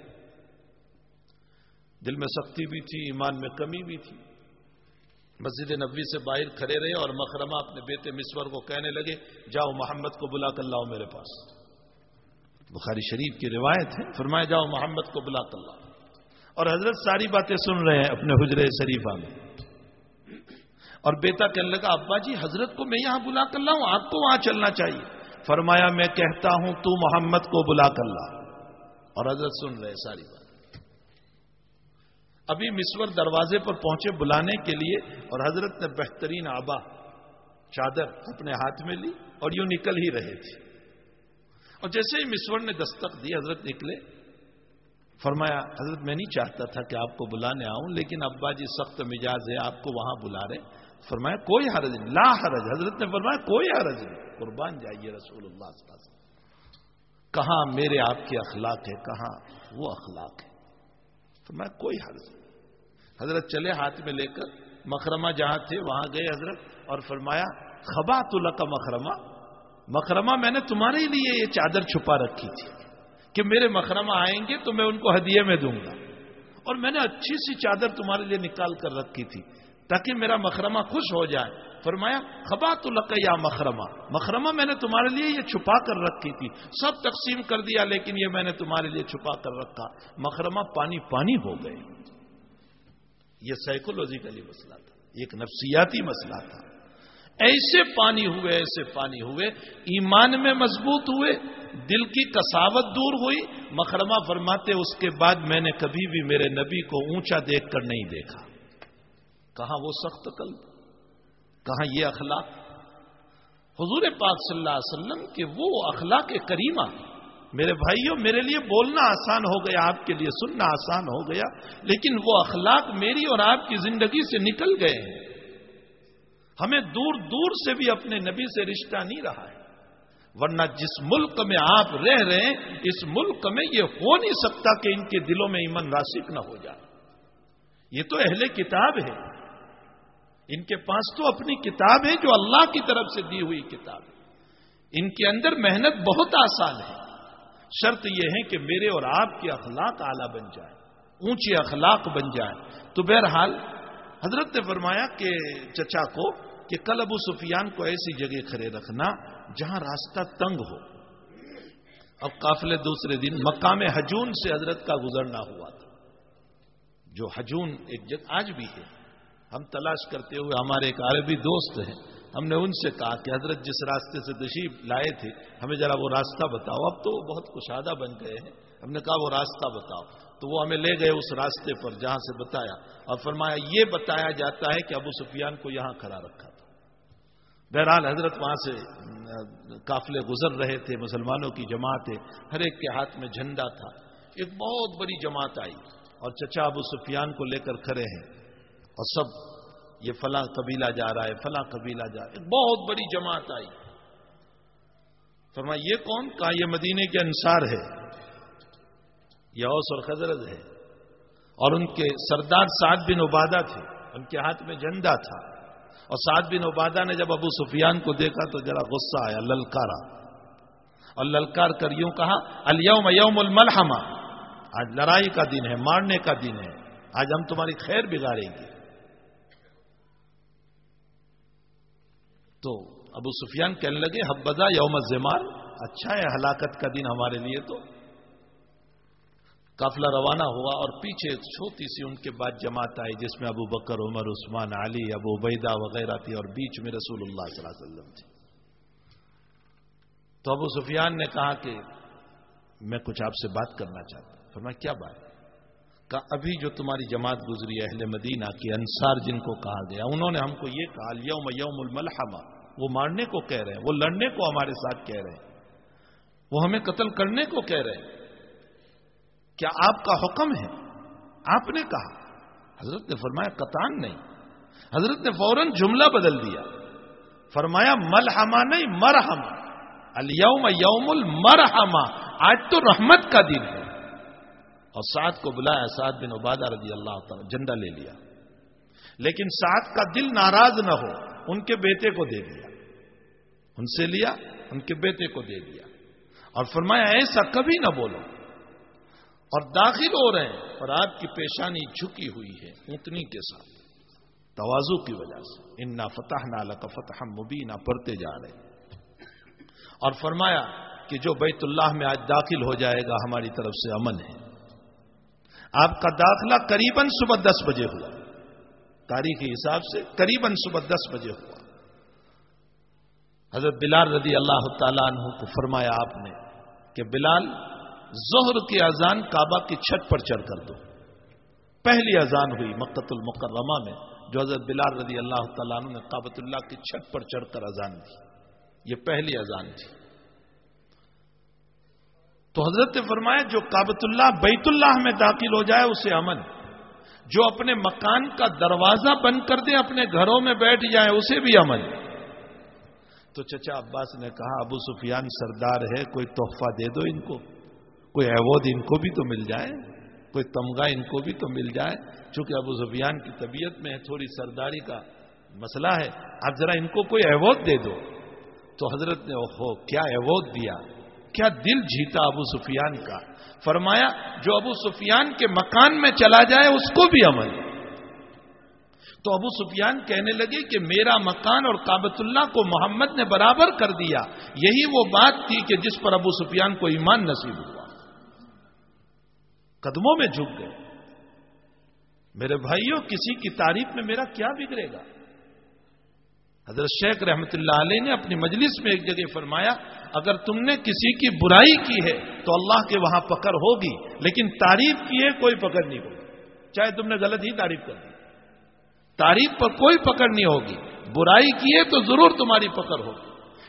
دل میں سختی بھی تھی، ایمان میں کمی بھی تھی. مسجد نبوی سے باہر کھڑے رہے اور مخرمہ اپنے بیٹے مسور کو کہنے لگے جاؤ محمد کو بلا کر لاؤ میرے پاس. بخاری شریف کی روایت ہے، فرمایا جاؤ محمد کو بلا کر لاؤ. اور حضرت ساری باتیں سن رہے ہیں اپنے حجرے شریفہ میں. اور بیٹا کہنے لگا ابا جی حضرت کو میں یہاں بلا کر لاؤں، آپ کو وہاں چلنا چاہیے. فرمایا میں کہتا ہوں تو محمد کو بلا کر لا. اور حضرت سن رہے ساری بات. ابھی مسور دروازے پر پہنچے بلانے کے لیے اور حضرت نے بہترین آبا چادر اپنے ہاتھ میں لی اور یوں نکل ہی رہے تھے. اور جیسے ہی مسور نے دستک دی حضرت نکلے. فرمایا حضرت میں نہیں چاہتا تھا کہ آپ کو بلانے آؤں، لیکن ابا جی سخت مزاج ہے آپ کو وہاں بلا رہے. فرمایا کوئی حرج نہیں، لا حرج. حضرت نے فرمایا کوئی حرج نہیں، قربان جائیے رسول اللہ صلی اللہ علیہ وسلم. کہاں میرے آپ کے اخلاق ہے، کہاں وہ اخلاق ہے. فرمایا کوئی حرج نہیں. حضرت چلے ہاتھ میں لے کر، مخرمہ جہاں تھے وہاں گئے حضرت اور فرمایا خبات لک مخرمہ، مخرمہ میں نے تمہارے لیے یہ چادر چھپا رکھی تھی کہ میرے مخرمہ آئیں گے تو میں ان کو ہدیے میں دوں گا، اور میں نے اچھی سی چادر تمہارے لیے نکال کر رکھی تھی تاکہ میرا مخرمہ خوش ہو جائے. فرمایا خبات لک یا مخرمہ، مخرمہ میں نے تمہارے لیے یہ چھپا کر رکھی تھی، سب تقسیم کر دیا لیکن یہ میں نے تمہارے لیے چھپا کر رکھا. مخرمہ پانی پانی ہو گئے. یہ سائیکولوجیکلی مسئلہ تھا، ایک نفسیاتی مسئلہ تھا. ایسے پانی ہوئے، ایسے پانی ہوئے، ایمان میں مضبوط ہوئے، دل کی کساوت دور ہوئی. مخرمہ فرماتے اس کے بعد میں نے کبھی بھی میرے نبی کو اونچا دیکھ کر نہیں دیکھا. کہاں وہ سخت قلب، کہاں یہ اخلاق. حضور پاک صلی اللہ علیہ وسلم کے وہ اخلاق کریمہ. میرے بھائیوں میرے لیے بولنا آسان ہو گیا، آپ کے لیے سننا آسان ہو گیا، لیکن وہ اخلاق میری اور آپ کی زندگی سے نکل گئے ہیں. ہمیں دور دور سے بھی اپنے نبی سے رشتہ نہیں رہا ہے، ورنہ جس ملک میں آپ رہ رہے ہیں اس ملک میں یہ ہو نہیں سکتا کہ ان کے دلوں میں ایمان راسخ نہ ہو جائے۔ یہ تو اہل کتاب ہے، ان کے پاس تو اپنی کتاب ہے جو اللہ کی طرف سے دی ہوئی کتاب ہے، ان کے اندر محنت بہت آسان ہے، شرط یہ ہے کہ میرے اور آپ کے اخلاق اعلیٰ بن جائیں، اونچے اخلاق بن جائیں۔ تو بہرحال حضرت نے فرمایا کہ چچا کو کہ کل ابو سفیان کو ایسی جگہ کھڑے رکھنا جہاں راستہ تنگ ہو۔ اب قافلے دوسرے دن مقام حجون سے حضرت کا گزرنا ہوا تھا، جو حجون ایک جگہ آج بھی ہے، ہم تلاش کرتے ہوئے ہمارے ایک عربی دوست ہیں، ہم نے ان سے کہا کہ حضرت جس راستے سے تشریف لائے تھے ہمیں ذرا وہ راستہ بتاؤ۔ اب تو وہ بہت کشادہ بن گئے ہیں، ہم نے کہا وہ راستہ بتاؤ، تو وہ ہمیں لے گئے اس راستے پر جہاں سے بتایا، اور فرمایا یہ بتایا جاتا ہے کہ ابو سفیان کو یہاں کھڑا رکھا تھا۔ بہرحال حضرت وہاں سے قافلے گزر رہے تھے، مسلمانوں کی جماعت ہے، ہر ایک کے ہاتھ میں جھنڈا تھا، ایک بہت بڑی جماعت آئی اور چچا ابو سفیان کو لے کر کھڑے ہیں اور سب یہ فلاں قبیلہ جا رہا ہے، فلاں قبیلہ جا رہا ہے، ایک بہت بڑی جماعت آئی۔ فرمایا یہ کون؟ کہا یہ مدینے کے انصار ہے، یہ اوس اور خزرج ہے، اور ان کے سردار سعد بن عبادہ تھے، ان کے ہاتھ میں جھنڈا تھا، اور سعد بن عبادہ نے جب ابو سفیان کو دیکھا تو ذرا غصہ آیا، للکارا، اور للکار کر یوں کہا الیوم یوم الملحمہ، آج لڑائی کا دن ہے، مارنے کا دن ہے، آج ہم تمہاری خیر بگاڑیں گے۔ تو ابو سفیان کہنے لگے حبذا یوم الزمار، اچھا ہے ہلاکت کا دن ہمارے لیے۔ تو قافلہ روانہ ہوا اور پیچھے چھوٹی سی ان کے بعد جماعت آئی جس میں ابو بکر، عمر، عثمان، علی، ابو عبیدہ وغیرہ تھی، اور بیچ میں رسول اللہ صلی اللہ علیہ وسلم تھی۔ تو ابو سفیان نے کہا کہ میں کچھ آپ سے بات کرنا چاہتا ہوں۔ فرمایا کیا بات؟ کہا ابھی جو تمہاری جماعت گزری اہل مدینہ کی انصار جن کو کہا گیا، انہوں نے ہم کو یہ کہا الیوم یوم الملحمہ، وہ مارنے کو کہہ رہے ہیں، وہ لڑنے کو ہمارے ساتھ کہہ رہے ہیں، وہ ہمیں قتل کرنے کو کہہ رہے ہیں، کیا آپ کا حکم ہے؟ آپ نے کہا۔ حضرت نے فرمایا قطعاً نہیں۔ حضرت نے فوراً جملہ بدل دیا، فرمایا ملحمہ نہیں مرحمہ، الیوم یوم المرحمہ، آج تو رحمت کا دن ہے۔ اور سعد کو بلایا، سعد بن عبادہ رضی اللہ تعالی، جھنڈا لے لیا، لیکن سعد کا دل ناراض نہ ہو، ان کے بیٹے کو دے دیا، ان سے لیا، ان کے بیٹے کو دے دیا، اور فرمایا ایسا کبھی نہ بولو، اور داخل ہو رہے ہیں اور آپ کی پیشانی جھکی ہوئی ہے اونٹنی کے ساتھ، تواضع کی وجہ سے، انا فتحنا لک فتحا مبینا پڑھتے جا رہے ہیں، اور فرمایا کہ جو بیت اللہ میں آج داخل ہو جائے گا ہماری طرف سے امن ہے۔ آپ کا داخلہ قریباً صبح 10 بجے ہوا، تاریخی حساب سے قریباً صبح 10 بجے ہوا۔ حضرت بلال رضی اللہ تعالیٰ عنہ کو فرمایا آپ نے کہ بلال ظہر کی اذان کعبہ کی چھت پر چڑھ کر دو۔ پہلی اذان ہوئی مکۃ المکرمہ میں، جو حضرت بلال رضی اللہ تعالیٰ عنہ نے کعبۃ اللہ کی چھت پر چڑھ کر اذان دی، یہ پہلی اذان تھی۔ تو حضرت نے فرمایا جو کعبۃ اللہ بیت اللہ میں داخل ہو جائے اسے امن، جو اپنے مکان کا دروازہ بند کر دے اپنے گھروں میں بیٹھ جائے اسے بھی امن۔ تو چچا عباس نے کہا ابو سفیان سردار ہے، کوئی تحفہ دے دو ان کو، کوئی ایوارڈ ان کو بھی تو مل جائے، کوئی تمغہ ان کو بھی تو مل جائے، چونکہ ابو سفیان کی طبیعت میں تھوڑی سرداری کا مسئلہ ہے، آپ ذرا ان کو کوئی ایوارڈ دے دو۔ تو حضرت نے اوہو کیا ایوارڈ دیا، کیا دل جیتا ابو سفیان کا۔ فرمایا جو ابو سفیان کے مکان میں چلا جائے اس کو بھی امن۔ تو ابو سفیان کہنے لگے کہ میرا مکان اور کعبۃ اللہ کو محمد نے برابر کر دیا، یہی وہ بات تھی کہ جس پر ابو سفیان کو ایمان نصیب ہوا، قدموں میں جھک گئے۔ میرے بھائیوں کسی کی تعریف میں میرا کیا بگڑے گا؟ حضرت شیخ رحمت اللہ علیہ نے اپنی مجلس میں ایک جگہ فرمایا اگر تم نے کسی کی برائی کی ہے تو اللہ کے وہاں پکڑ ہوگی، لیکن تعریف کی ہے کوئی پکڑ نہیں ہوگی، چاہے تم نے غلط ہی تعریف کر دی، تعریف پر کوئی پکڑ نہیں ہوگی، برائی کی ہے تو ضرور تمہاری پکڑ ہوگی۔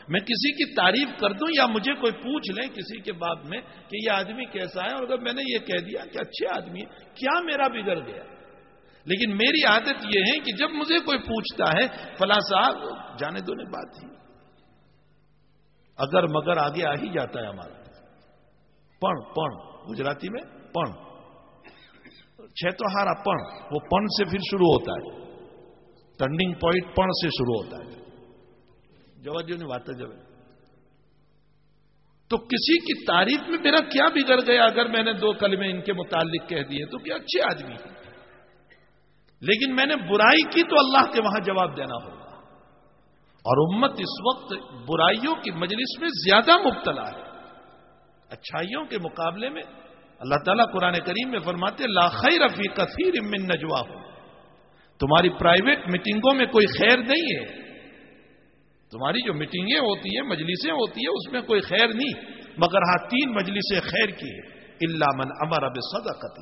میں کسی کی تعریف کر دوں یا مجھے کوئی پوچھ لیں کسی کے باب میں کہ یہ آدمی کیسا ہے، اور اگر میں نے یہ کہہ دیا کہ اچھے آدمی ہے، کیا میرا بگڑ گیا؟ لیکن میری عادت یہ ہے کہ جب مجھے کوئی پوچھتا ہے فلاں صاحب جانے دو نے بات تھی، اگر مگر آگے آ ہی جاتا ہے ہمارا پڑھ گجراتی میں پڑھ چھ تو ہارا پڑھ، وہ پڑھ سے پھر شروع ہوتا ہے، ٹرننگ پوائنٹ پڑھ سے شروع ہوتا ہے، جواب نہیں بات ہے جب تو کسی کی تعریف میں میرا کیا بگڑ گیا اگر میں نے 2 کلمے ان کے متعلق کہہ دیے تو کیا اچھے آدمی ہیں، لیکن میں نے برائی کی تو اللہ کے وہاں جواب دینا ہوگا، اور امت اس وقت برائیوں کی مجلس میں زیادہ مبتلا ہے، اچھائیوں کے مقابلے میں اللہ تعالیٰ قرآن کریم میں فرماتے لا خیر فی کثیر من نجواہم، تمہاری پرائیویٹ میٹنگوں میں کوئی خیر نہیں ہے، تمہاری جو میٹنگیں ہوتی ہیں مجلسیں ہوتی ہیں اس میں کوئی خیر نہیں، مگر ہاں 3 مجلسیں خیر کی ہے، الا من امر بصدقۃ،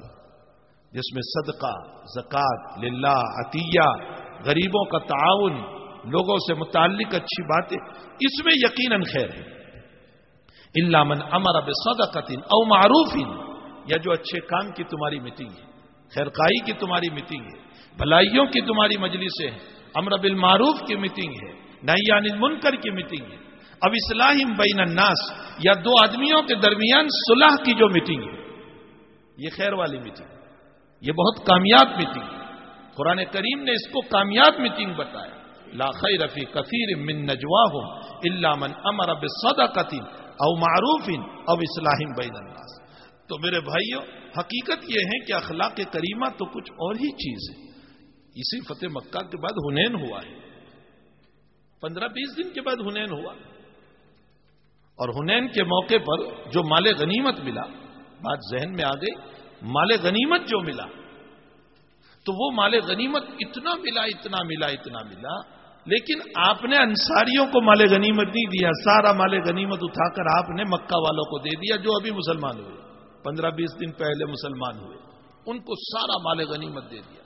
جس میں صدقہ، زکوٰۃ، للہ، عطیہ، غریبوں کا تعاون، لوگوں سے متعلق اچھی باتیں، اس میں یقیناً خیر ہے، الا من امر بصدقۃ او معروف، یا جو اچھے کام کی تمہاری میٹنگ ہے، خیرخواہی کی تمہاری میٹنگ ہے، بھلائیوں کی تمہاری مجلسیں ہیں، امر بالمعروف کی میٹنگ ہے، نہی عن المنکر کی میٹنگ ہے، اب اصلاح بین الناس، یا 2 آدمیوں کے درمیان صلح کی جو میٹنگ ہے، یہ خیر والی میٹنگ، یہ بہت کامیاب میٹنگ ہے، قرآن کریم نے اس کو کامیاب میٹنگ بتایا، لا خیر فی کثیر من نجواہم الا من امر بصدقۃ او معروف او اصلاح بین الناس۔ تو میرے بھائیوں، حقیقت یہ ہے کہ اخلاق کریمہ تو کچھ اور ہی چیز ہے۔ اسی فتح مکہ کے بعد حنین ہوا ہے، 15-20 دن کے بعد حنین ہوا، اور حنین کے موقع پر جو مال غنیمت ملا، بات ذہن میں آ گئی، مال غنیمت جو ملا، تو وہ مال غنیمت اتنا ملا، لیکن آپ نے انصاریوں کو مال غنیمت نہیں دیا، سارا مال غنیمت اٹھا کر آپ نے مکہ والوں کو دے دیا جو ابھی مسلمان ہوئے، 15-20 دن پہلے مسلمان ہوئے، ان کو سارا مال غنیمت دے دیا۔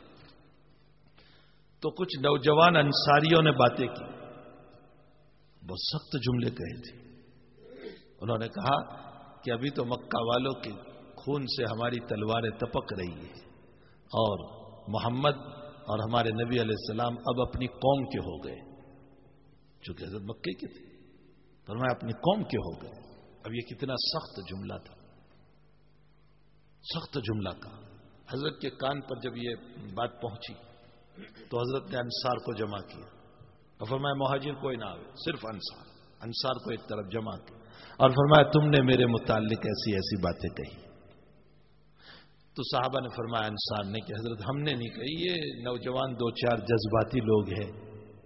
تو کچھ نوجوان انصاریوں نے باتیں کی، بہت سخت جملے کہے تھے، انہوں نے کہا کہ ابھی تو مکہ والوں کے خون سے ہماری تلواریں تپک رہی ہیں، اور محمد اور ہمارے نبی علیہ السلام اب اپنی قوم کے ہو گئے، چونکہ حضرت مکے کے تھے، فرمایا اپنی قوم کے ہو گئے۔ اب یہ کتنا سخت جملہ تھا، سخت جملہ کا حضرت کے کان پر جب یہ بات پہنچی تو حضرت نے انصار کو جمع کیا، اور فرمایا مہاجر کوئی نہ آئے، صرف انصار کو ایک طرف جمع کیا، اور فرمایا تم نے میرے متعلق ایسی ایسی باتیں کہی۔ تو صحابہ نے فرمایا انصار نے کہ حضرت ہم نے نہیں کہی، یہ نوجوان 2-4 جذباتی لوگ ہیں،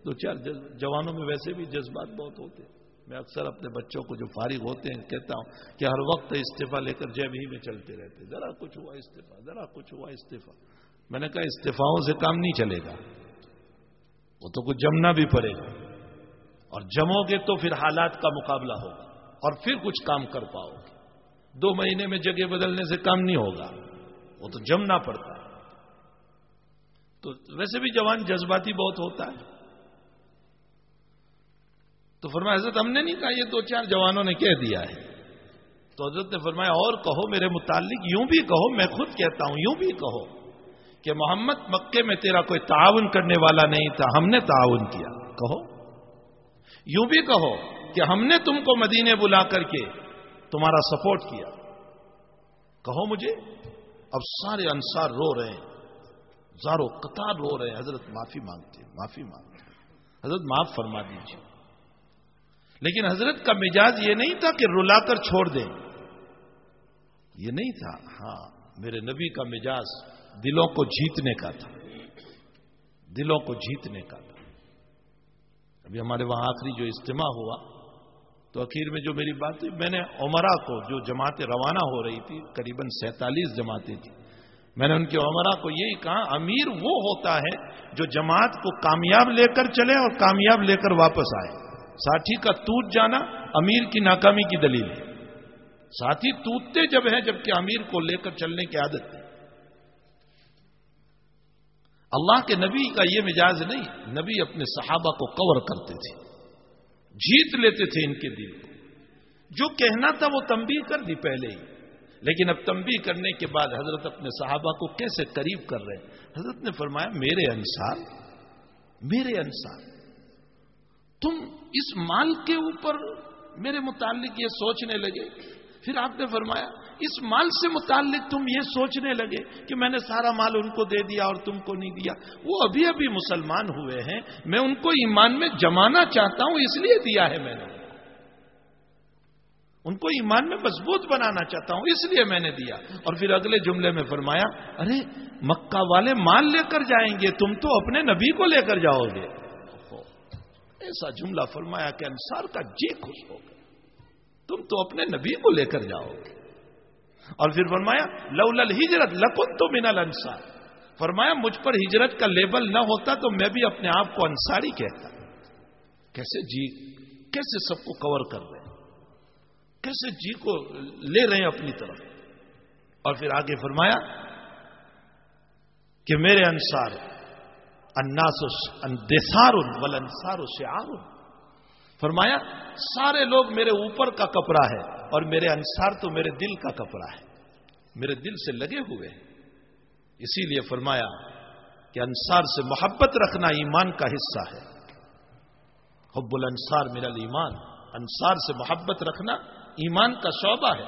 2-4 جوانوں میں ویسے بھی جذبات بہت ہوتے ہیں۔ میں اکثر اپنے بچوں کو جو فارغ ہوتے ہیں کہتا ہوں کہ ہر وقت استعفیٰ لے کر جیب ہی میں چلتے رہتے، ذرا کچھ ہوا استعفیٰ، ذرا کچھ ہوا استعفیٰ۔ میں نے کہا استعفاؤں سے کام نہیں چلے گا، وہ تو کچھ جمنا بھی پڑے گا، اور جمو گے تو پھر حالات کا مقابلہ ہوگا اور پھر کچھ کام کر پاؤ گے۔ 2 مہینے میں جگہ بدلنے سے کام نہیں ہوگا، وہ تو جمنا پڑتا ہے۔ تو ویسے بھی جوان جذباتی بہت ہوتا ہے۔ تو فرمایا حضرت ہم نے نہیں کہا، یہ 2-4 جوانوں نے کہہ دیا ہے۔ تو حضرت نے فرمایا اور کہو میرے متعلق، یوں بھی کہو، میں خود کہتا ہوں، یوں بھی کہو کہ محمد مکے میں تیرا کوئی تعاون کرنے والا نہیں تھا، ہم نے تعاون کیا، کہو۔ یوں بھی کہو کہ ہم نے تم کو مدینے بلا کر کے تمہارا سپورٹ کیا، کہو مجھے۔ اب سارے انصار رو رہے ہیں، زارو قطار رو رہے ہیں، حضرت معافی مانگتے ہیں، معافی مانگتے ہیں، حضرت معاف فرما دیجیے۔ لیکن حضرت کا مزاج یہ نہیں تھا کہ رلا کر چھوڑ دیں، یہ نہیں تھا۔ ہاں، میرے نبی کا مزاج دلوں کو جیتنے کا تھا، دلوں کو جیتنے کا تھا۔ ابھی ہمارے وہاں آخری جو اجتماع ہوا تو اخیر میں جو میری بات تھی، میں نے عمرہ کو جو جماعتیں روانہ ہو رہی تھی، قریباً 47 جماعتیں تھیں، میں نے ان کے عمرہ کو یہی کہا امیر وہ ہوتا ہے جو جماعت کو کامیاب لے کر چلے اور کامیاب لے کر واپس آئے۔ ساتھی کا ٹوٹ جانا امیر کی ناکامی کی دلیل ہے۔ ساتھی ٹوٹتے جب ہیں جبکہ امیر کو لے کر چلنے کی عادت ہے۔ اللہ کے نبی کا یہ مزاج نہیں، نبی اپنے صحابہ کو کور کرتے تھے، جیت لیتے تھے ان کے دل کو، جو کہنا تھا وہ تنبیہ کر دی پہلے ہی، لیکن اب تنبیہ کرنے کے بعد حضرت اپنے صحابہ کو کیسے قریب کر رہے ہیں. حضرت نے فرمایا میرے انصار تم اس مال کے اوپر میرے متعلق یہ سوچنے لگے. پھر آپ نے فرمایا اس مال سے متعلق تم یہ سوچنے لگے کہ میں نے سارا مال ان کو دے دیا اور تم کو نہیں دیا. وہ ابھی ابھی مسلمان ہوئے ہیں, میں ان کو ایمان میں جمانا چاہتا ہوں, اس لیے دیا ہے میں نے ان کو ایمان میں مضبوط بنانا چاہتا ہوں, اس لیے میں نے دیا. اور پھر اگلے جملے میں فرمایا ارے مکہ والے مال لے کر جائیں گے, تم تو اپنے نبی کو لے کر جاؤ گے. ایسا جملہ فرمایا کہ انصار کا جی خوش ہو گیا, تم تو اپنے نبی کو لے کر جاؤ گے. اور پھر فرمایا لولا الہجرت لکنت من الانصار, فرمایا مجھ پر ہجرت کا لیبل نہ ہوتا تو میں بھی اپنے آپ کو انصاری کہتا. کیسے جی, کیسے سب کو کور کر رہے ہیں, کیسے جی کو لے رہے ہیں اپنی طرف. اور پھر آگے فرمایا کہ میرے انصار الناس اندثار والانصار شعار, فرمایا سارے لوگ میرے اوپر کا کپڑا ہے اور میرے انصار تو میرے دل کا کپڑا ہے, میرے دل سے لگے ہوئے ہیں. اسی لیے فرمایا کہ انصار سے محبت رکھنا ایمان کا حصہ ہے. حب الانصار من الایمان, انصار سے محبت رکھنا ایمان کا شعبہ ہے.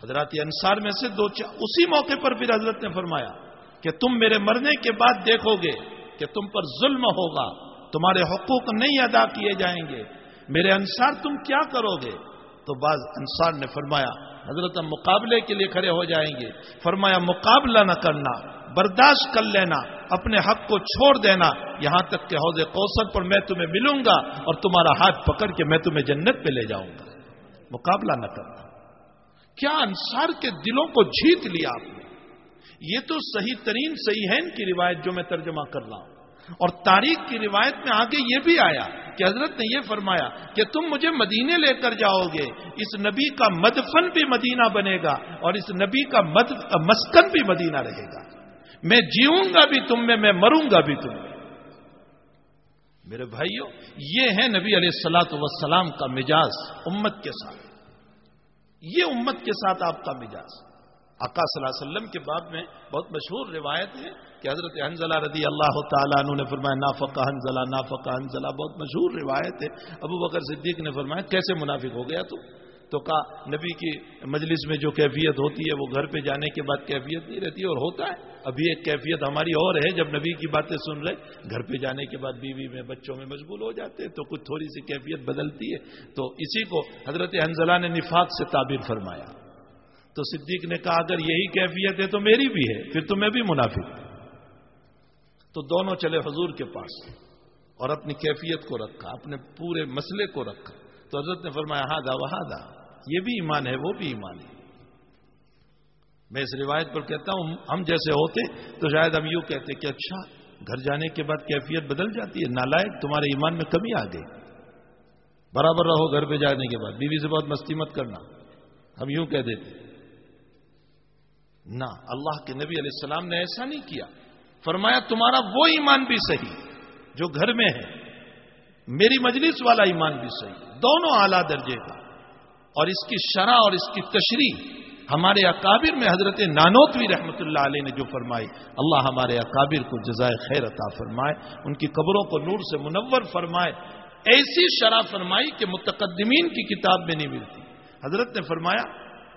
حضرات انصار میں سے اسی موقع پر پھر حضرت نے فرمایا کہ تم میرے مرنے کے بعد دیکھو گے کہ تم پر ظلم ہوگا, تمہارے حقوق نہیں ادا کیے جائیں گے, میرے انصار تم کیا کرو گے. تو بعض انصار نے فرمایا حضرت ہم مقابلے کے لیے کھڑے ہو جائیں گے. فرمایا مقابلہ نہ کرنا, برداشت کر لینا, اپنے حق کو چھوڑ دینا, یہاں تک کہ حوض کوثر پر میں تمہیں ملوں گا اور تمہارا ہاتھ پکڑ کے میں تمہیں جنت پہ لے جاؤں گا. مقابلہ نہ کرنا. کیا انصار کے دلوں کو جیت لیا آپ نے. یہ تو صحیح ترین صحیحین کی روایت جو میں ترجمہ کر رہا ہوں, اور تاریخ کی روایت میں آگے یہ بھی آیا کہ حضرت نے یہ فرمایا کہ تم مجھے مدینے لے کر جاؤ گے, اس نبی کا مدفن بھی مدینہ بنے گا اور اس نبی کا مسکن بھی مدینہ رہے گا. میں جیوں گا بھی تم میں مروں گا بھی تم میں. میرے بھائیوں, یہ ہے نبی علیہ الصلوۃ والسلام کا مزاج امت کے ساتھ. یہ امت کے ساتھ آپ کا مزاج. آقا صلی اللہ علیہ وسلم کے باب میں بہت مشہور روایت ہے کہ حضرت حنظلہ رضی اللہ تعالیٰ عنہ نے فرمایا نافق حنظلہ, بہت مشہور روایت ہے. ابو بکر صدیق نے فرمایا کیسے منافق ہو گیا تو کہا نبی کی مجلس میں جو کیفیت ہوتی ہے وہ گھر پہ جانے کے بعد کیفیت نہیں رہتی, اور ہوتا ہے. ابھی ایک کیفیت ہماری اور ہے, جب نبی کی باتیں سن رہے گھر پہ جانے کے بعد بیوی میں بچوں میں مشغول ہو جاتے ہیں تو کچھ تھوڑی سی کیفیت بدلتی ہے. تو اسی کو حضرت حنظلہ نے نفاق سے تعبیر فرمایا. تو صدیق نے کہا اگر یہی کیفیت ہے تو میری بھی ہے, پھر تو میں بھی منافق. تو دونوں چلے حضور کے پاس اور اپنی کیفیت کو رکھا, اپنے پورے مسئلے کو رکھا. تو حضرت نے فرمایا ہادا وہادا, یہ بھی ایمان ہے وہ بھی ایمان ہے. میں اس روایت پر کہتا ہوں ہم جیسے ہوتے تو شاید ہم یوں کہتے کہ اچھا گھر جانے کے بعد کیفیت بدل جاتی ہے, نالائق تمہارے ایمان میں کمی آ گئی, برابر رہو گھر پہ جانے کے بعد, بیوی سے بہت مستی مت کرنا, ہم یوں کہہ دیتے. نہ, اللہ کے نبی علیہ السلام نے ایسا نہیں کیا. فرمایا تمہارا وہ ایمان بھی صحیح جو گھر میں ہے, میری مجلس والا ایمان بھی صحیح, دونوں اعلیٰ درجے کا. اور اس کی شرح اور اس کی تشریح ہمارے اکابر میں حضرت نانوتوی رحمۃ اللہ علیہ نے جو فرمائی, اللہ ہمارے اکابر کو جزائے خیر عطا فرمائے, ان کی قبروں کو نور سے منور فرمائے. ایسی شرح فرمائی کہ متقدمین کی کتاب میں نہیں ملتی. حضرت نے فرمایا,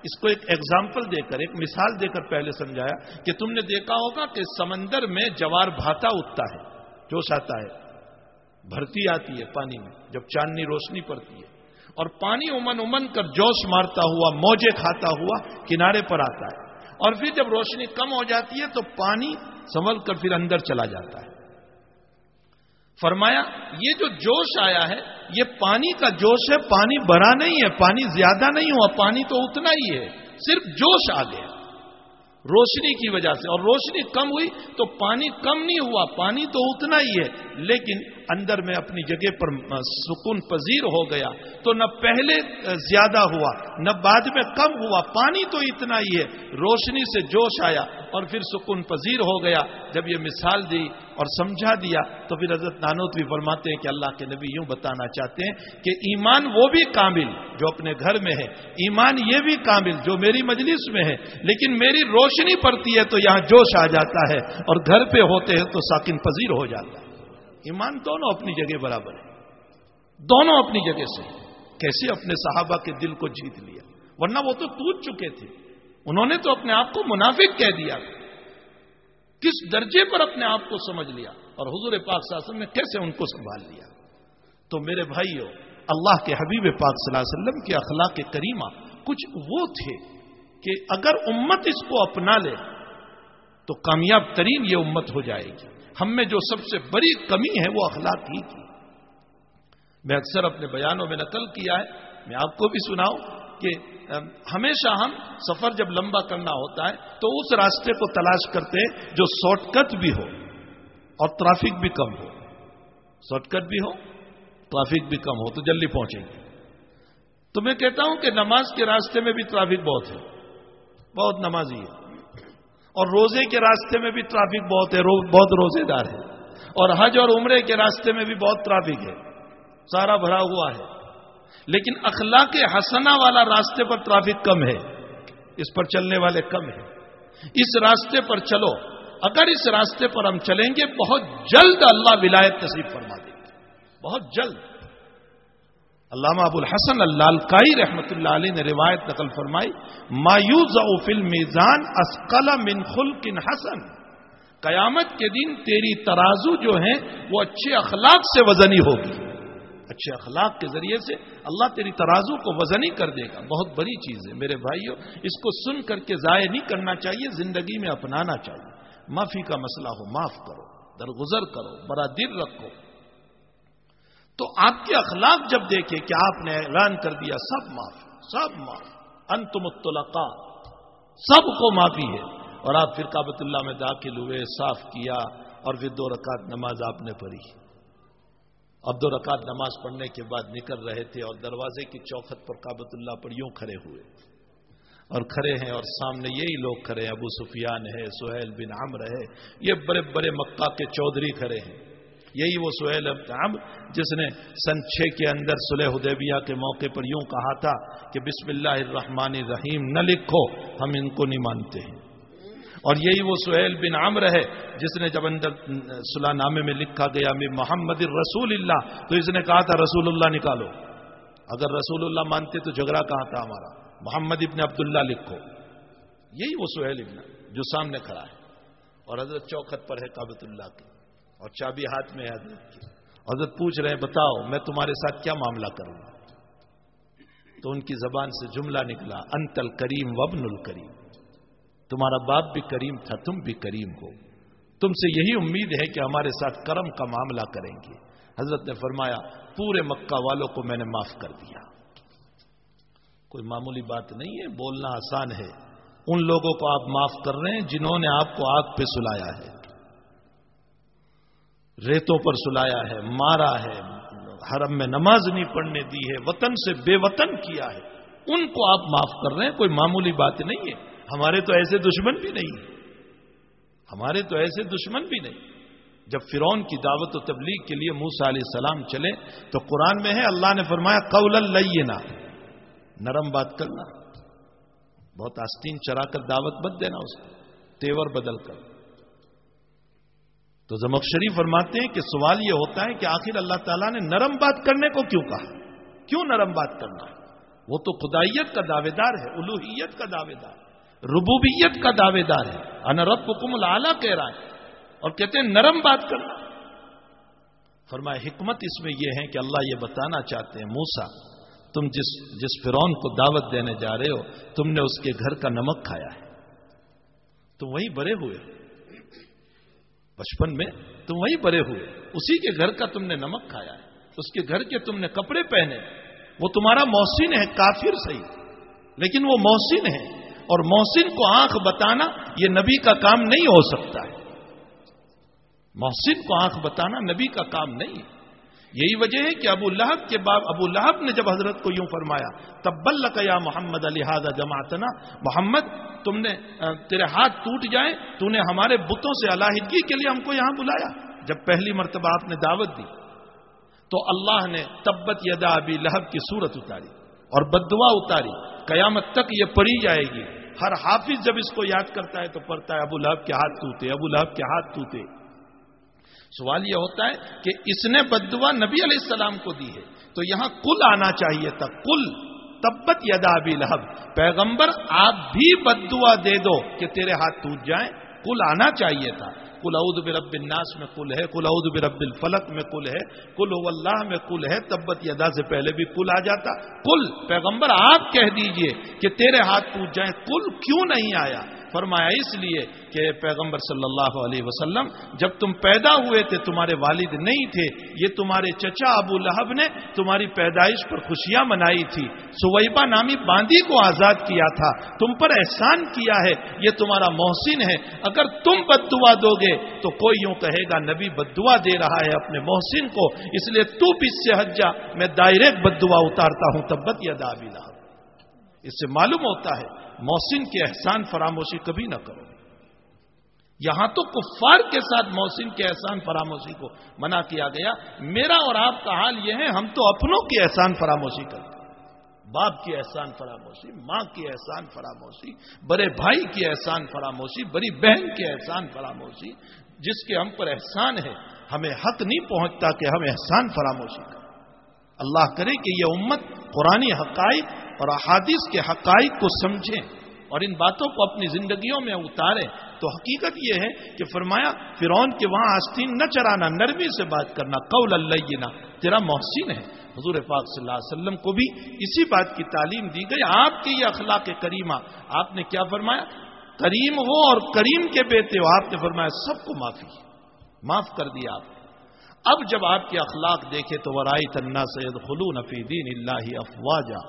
اس کو ایک ایگزامپل دے کر, ایک مثال دے کر پہلے سمجھایا کہ تم نے دیکھا ہوگا کہ سمندر میں جوار بھاتا اٹھتا ہے, جوش آتا ہے, بھرتی آتی ہے پانی میں جب چاندنی روشنی پڑتی ہے, اور پانی امن کر جوش مارتا ہوا موجے کھاتا ہوا کنارے پر آتا ہے, اور پھر جب روشنی کم ہو جاتی ہے تو پانی سنبھل کر پھر اندر چلا جاتا ہے. فرمایا یہ جو جوش آیا ہے یہ پانی کا جوش ہے, پانی بڑا نہیں ہے, پانی زیادہ نہیں ہوا, پانی تو اتنا ہی ہے, صرف جوش آ گیا روشنی کی وجہ سے, اور روشنی کم ہوئی تو پانی کم نہیں ہوا, پانی تو اتنا ہی ہے, لیکن اندر میں اپنی جگہ پر سکون پذیر ہو گیا. تو نہ پہلے زیادہ ہوا نہ بعد میں کم ہوا, پانی تو اتنا ہی ہے, روشنی سے جوش آیا اور پھر سکون پذیر ہو گیا. جب یہ مثال دی اور سمجھا دیا تو پھر حضرت نانوتوی فرماتے ہیں کہ اللہ کے نبی یوں بتانا چاہتے ہیں کہ ایمان وہ بھی کامل جو اپنے گھر میں ہے، ایمان یہ بھی کامل جو میری مجلس میں ہے، لیکن میری روشنی پڑتی ہے تو یہاں جوش آ جاتا ہے، اور گھر پہ ہوتے ہیں تو ساکن پذیر ہو جاتا ہے۔ ایمان دونوں اپنی جگہ برابر ہے، دونوں اپنی جگہ سے۔ کیسے اپنے صحابہ کے دل کو جیت لیا، ورنہ وہ تو ٹوٹ چکے تھے، انہوں نے تو اپنے آپ کو منافق کہہ دیا، کس درجے پر اپنے آپ کو سمجھ لیا، اور حضور پاک صلی اللہ علیہ وسلم نے کیسے ان کو سنبھال لیا۔ تو میرے بھائیو، اللہ کے حبیب پاک صلی اللہ علیہ وسلم کے اخلاق کریمہ کچھ وہ تھے کہ اگر امت اس کو اپنا لے تو کامیاب ترین یہ امت ہو جائے گی۔ ہم میں جو سب سے بڑی کمی ہے وہ اخلاق ہی کی۔ میں اکثر اپنے بیانوں میں نقل کیا ہے، میں آپ کو بھی سناؤں کہ ہمیشہ ہم سفر جب لمبا کرنا ہوتا ہے تو اس راستے کو تلاش کرتے ہیں جو شارٹ کٹ بھی ہو اور ٹریفک بھی کم ہو۔ شارٹ کٹ بھی ہو، ٹریفک بھی کم ہو تو جلدی پہنچیں گے۔ تو میں کہتا ہوں کہ نماز کے راستے میں بھی ٹریفک بہت ہے، بہت نمازی ہے، اور روزے کے راستے میں بھی ٹریفک بہت ہے، بہت روزے دار ہے، اور حج اور عمرے کے راستے میں بھی بہت ٹریفک ہے، سارا بھرا ہوا ہے۔ لیکن اخلاق حسنہ والا راستے پر ٹریفک کم ہے، اس پر چلنے والے کم ہیں۔ اس راستے پر چلو، اگر اس راستے پر ہم چلیں گے بہت جلد اللہ ولایت نصیب فرما دے گا، بہت جلد۔ علامہ ابو الحسن اللالکائی رحمۃ اللہ علیہ نے روایت نقل فرمائی، ما یوضع فی المیزان اثقل من خلق حسن، قیامت کے دن تیری ترازو جو ہیں وہ اچھے اخلاق سے وزنی ہوگی، اچھے اخلاق کے ذریعے سے اللہ تیری ترازو کو وزنی کر دے گا۔ بہت بڑی چیز ہے میرے بھائیوں، اس کو سن کر کے ضائع نہیں کرنا چاہیے، زندگی میں اپنانا چاہیے۔ معافی کا مسئلہ ہو معاف کرو، درگزر کرو، بڑا دل رکھو۔ تو آپ کے اخلاق جب دیکھے کہ آپ نے اعلان کر دیا سب معاف، سب معاف، انتم الطلقاء، سب کو معافی ہے، اور آپ پھر کعبۃ اللہ میں داخل ہوئے، صاف کیا، اور پھر 2 رکعت نماز آپ نے پڑھی۔ اب 2 رکعت نماز پڑھنے کے بعد نکل رہے تھے اور دروازے کی چوکھٹ پر کعبۃ اللہ پر یوں کھڑے ہوئے، اور کھڑے ہیں اور سامنے یہی لوگ کھڑے ہیں، ابو سفیان ہے، سہیل بن عمرو ہے، یہ بڑے بڑے مکہ کے چودھری کھڑے ہیں، یہی وہ سہیل بن عمرو جس نے سن 6 کے اندر صلح حدیبیہ کے موقع پر یوں کہا تھا کہ بسم اللہ الرحمن الرحیم نہ لکھو، ہم ان کو نہیں مانتے ہیں۔ اور یہی وہ سہیل بن عمرو ہے جس نے جب اندر صلح نامے میں لکھا گیا میں محمد رسول اللہ، تو اس نے کہا تھا رسول اللہ نکالو، اگر رسول اللہ مانتے تو جھگڑا کہاں تھا ہمارا، محمد ابن عبداللہ لکھو۔ یہی وہ سہیل ابن جو سامنے کھڑا ہے، اور حضرت چوکھٹ پر ہے کعبۃ اللہ کی، اور چابی ہاتھ میں ہے حضرت کی۔ حضرت پوچھ رہے ہیں بتاؤ میں تمہارے ساتھ کیا معاملہ کروں گا؟ تو ان کی زبان سے جملہ نکلا، انت الکریم وابن الکریم، تمہارا باپ بھی کریم تھا، تم بھی کریم ہو، تم سے یہی امید ہے کہ ہمارے ساتھ کرم کا معاملہ کریں گے۔ حضرت نے فرمایا پورے مکہ والوں کو میں نے معاف کر دیا۔ کوئی معمولی بات نہیں ہے، بولنا آسان ہے، ان لوگوں کو آپ معاف کر رہے ہیں جنہوں نے آپ کو آگ پہ سلایا ہے، ریتوں پر سلایا ہے، مارا ہے، حرم میں نماز نہیں پڑھنے دی ہے، وطن سے بے وطن کیا ہے، ان کو آپ معاف کر رہے ہیں، کوئی معمولی بات نہیں ہے۔ ہمارے تو ایسے دشمن بھی نہیں، ہمارے تو ایسے دشمن بھی نہیں۔ جب فرعون کی دعوت و تبلیغ کے لیے موسیٰ علیہ السلام چلے تو قرآن میں ہے اللہ نے فرمایا قولا لینا، نرم بات کرنا، بہت آستین چرا کر دعوت مت دینا، اس کو تیور بدل کر۔ تو زمخشری فرماتے ہیں کہ سوال یہ ہوتا ہے کہ آخر اللہ تعالیٰ نے نرم بات کرنے کو کیوں کہا؟ کیوں نرم بات کرنا ہے؟ وہ تو خدائیت کا دعوے دار ہے، الوہیت کا دعوے دار ہے، ربوبیت کا دعوے دار ہے، انا ربکم الاعلی کہہ رہا ہے، اور کہتے ہیں نرم بات کرنا۔ فرمایا حکمت اس میں یہ ہے کہ اللہ یہ بتانا چاہتے ہیں موسیٰ تم جس فرعون کو دعوت دینے جا رہے ہو تم نے اس کے گھر کا نمک کھایا ہے، تم وہی بڑے ہوئے، بچپن میں تم وہی بڑے ہوئے، اسی کے گھر کا تم نے نمک کھایا ہے، اس کے گھر کے تم نے کپڑے پہنے، وہ تمہارا محسن ہے، کافر صحیح لیکن وہ محسن ہے، اور محسن کو آنکھ بتانا یہ نبی کا کام نہیں ہو سکتا ہے، محسن کو آنکھ بتانا نبی کا کام نہیں ہے۔ یہی وجہ ہے کہ ابو لہب کے باپ ابو لہب نے جب حضرت کو یوں فرمایا تبا لک یا محمد لہذا جمعتنا، محمد تم نے تیرے ہاتھ ٹوٹ جائیں، تو نے ہمارے بتوں سے علیحدگی کے لیے ہم کو یہاں بلایا، جب پہلی مرتبہ آپ نے دعوت دی تو اللہ نے تبت یدا ابی لہب کی صورت اتاری اور بددعا اتاری، قیامت تک یہ پڑھی جائے گی. ہر حافظ جب اس کو یاد کرتا ہے تو پڑھتا ہے ابو لہب کے ہاتھ ٹوٹے، ابو لہب کے ہاتھ ٹوٹے. سوال یہ ہوتا ہے کہ اس نے بددعا نبی علیہ السلام کو دی ہے تو یہاں کل آنا چاہیے تھا. کل تبت یدا ابی لہب، پیغمبر آپ بھی بددعا دے دو کہ تیرے ہاتھ ٹوٹ جائیں. کل آنا چاہیے تھا. قل اعوذ برب الناس میں کل ہے، قل اعوذ برب الفلق میں کل ہے، قل هو اللہ میں کل ہے. تبت یدا سے پہلے بھی کل آ جاتا. کل پیغمبر آپ کہہ دیجئے کہ تیرے ہاتھ ٹوٹ جائیں. کل کیوں نہیں آیا؟ فرمایا اس لیے کہ پیغمبر صلی اللہ علیہ وسلم جب تم پیدا ہوئے تھے تمہارے والد نہیں تھے، یہ تمہارے چچا ابو لہب نے تمہاری پیدائش پر خوشیاں منائی تھی، سویبہ نامی باندی کو آزاد کیا تھا، تم پر احسان کیا ہے، یہ تمہارا محسن ہے. اگر تم بددعا دو گے تو کوئی یوں کہے گا نبی بددعا دے رہا ہے اپنے محسن کو، اس لیے تو بھی اس سے ہٹ جا، میں ڈائریکٹ بددعا اتارتا ہوں. تبت یدا ابی لہب. اس سے معلوم ہوتا ہے محسن کے احسان فراموشی کبھی نہ کرو. یہاں تو کفار کے ساتھ محسن کے احسان فراموشی کو منع کیا گیا. میرا اور آپ کا حال یہ ہے، ہم تو اپنوں کی احسان فراموشی کرتے ہیں. باپ کی احسان فراموشی، ماں کی احسان فراموشی، بڑے بھائی کی احسان فراموشی، بڑی بہن کی احسان فراموشی. جس کے ہم پر احسان ہے ہمیں حق نہیں پہنچتا کہ ہم احسان فراموشی کریں. اللہ کرے کہ یہ امت قرآنی حقائق اور احادیث کے حقائق کو سمجھیں اور ان باتوں کو اپنی زندگیوں میں اتاریں. تو حقیقت یہ ہے کہ فرمایا فرعون کے وہاں آستین نہ چرانا، نرمی سے بات کرنا، قول اللینا، تیرا محسن ہے. حضور پاک صلی اللہ علیہ وسلم کو بھی اسی بات کی تعلیم دی گئی. آپ کی یہ اخلاق کریمہ، آپ نے کیا فرمایا؟ کریم ہو اور کریم کے بیٹے ہو. آپ نے فرمایا سب کو معاف کر دیا آپ. اب جب آپ کے اخلاق دیکھے تو ورائیت الناس یدخلون فی دین اللہ افواجا،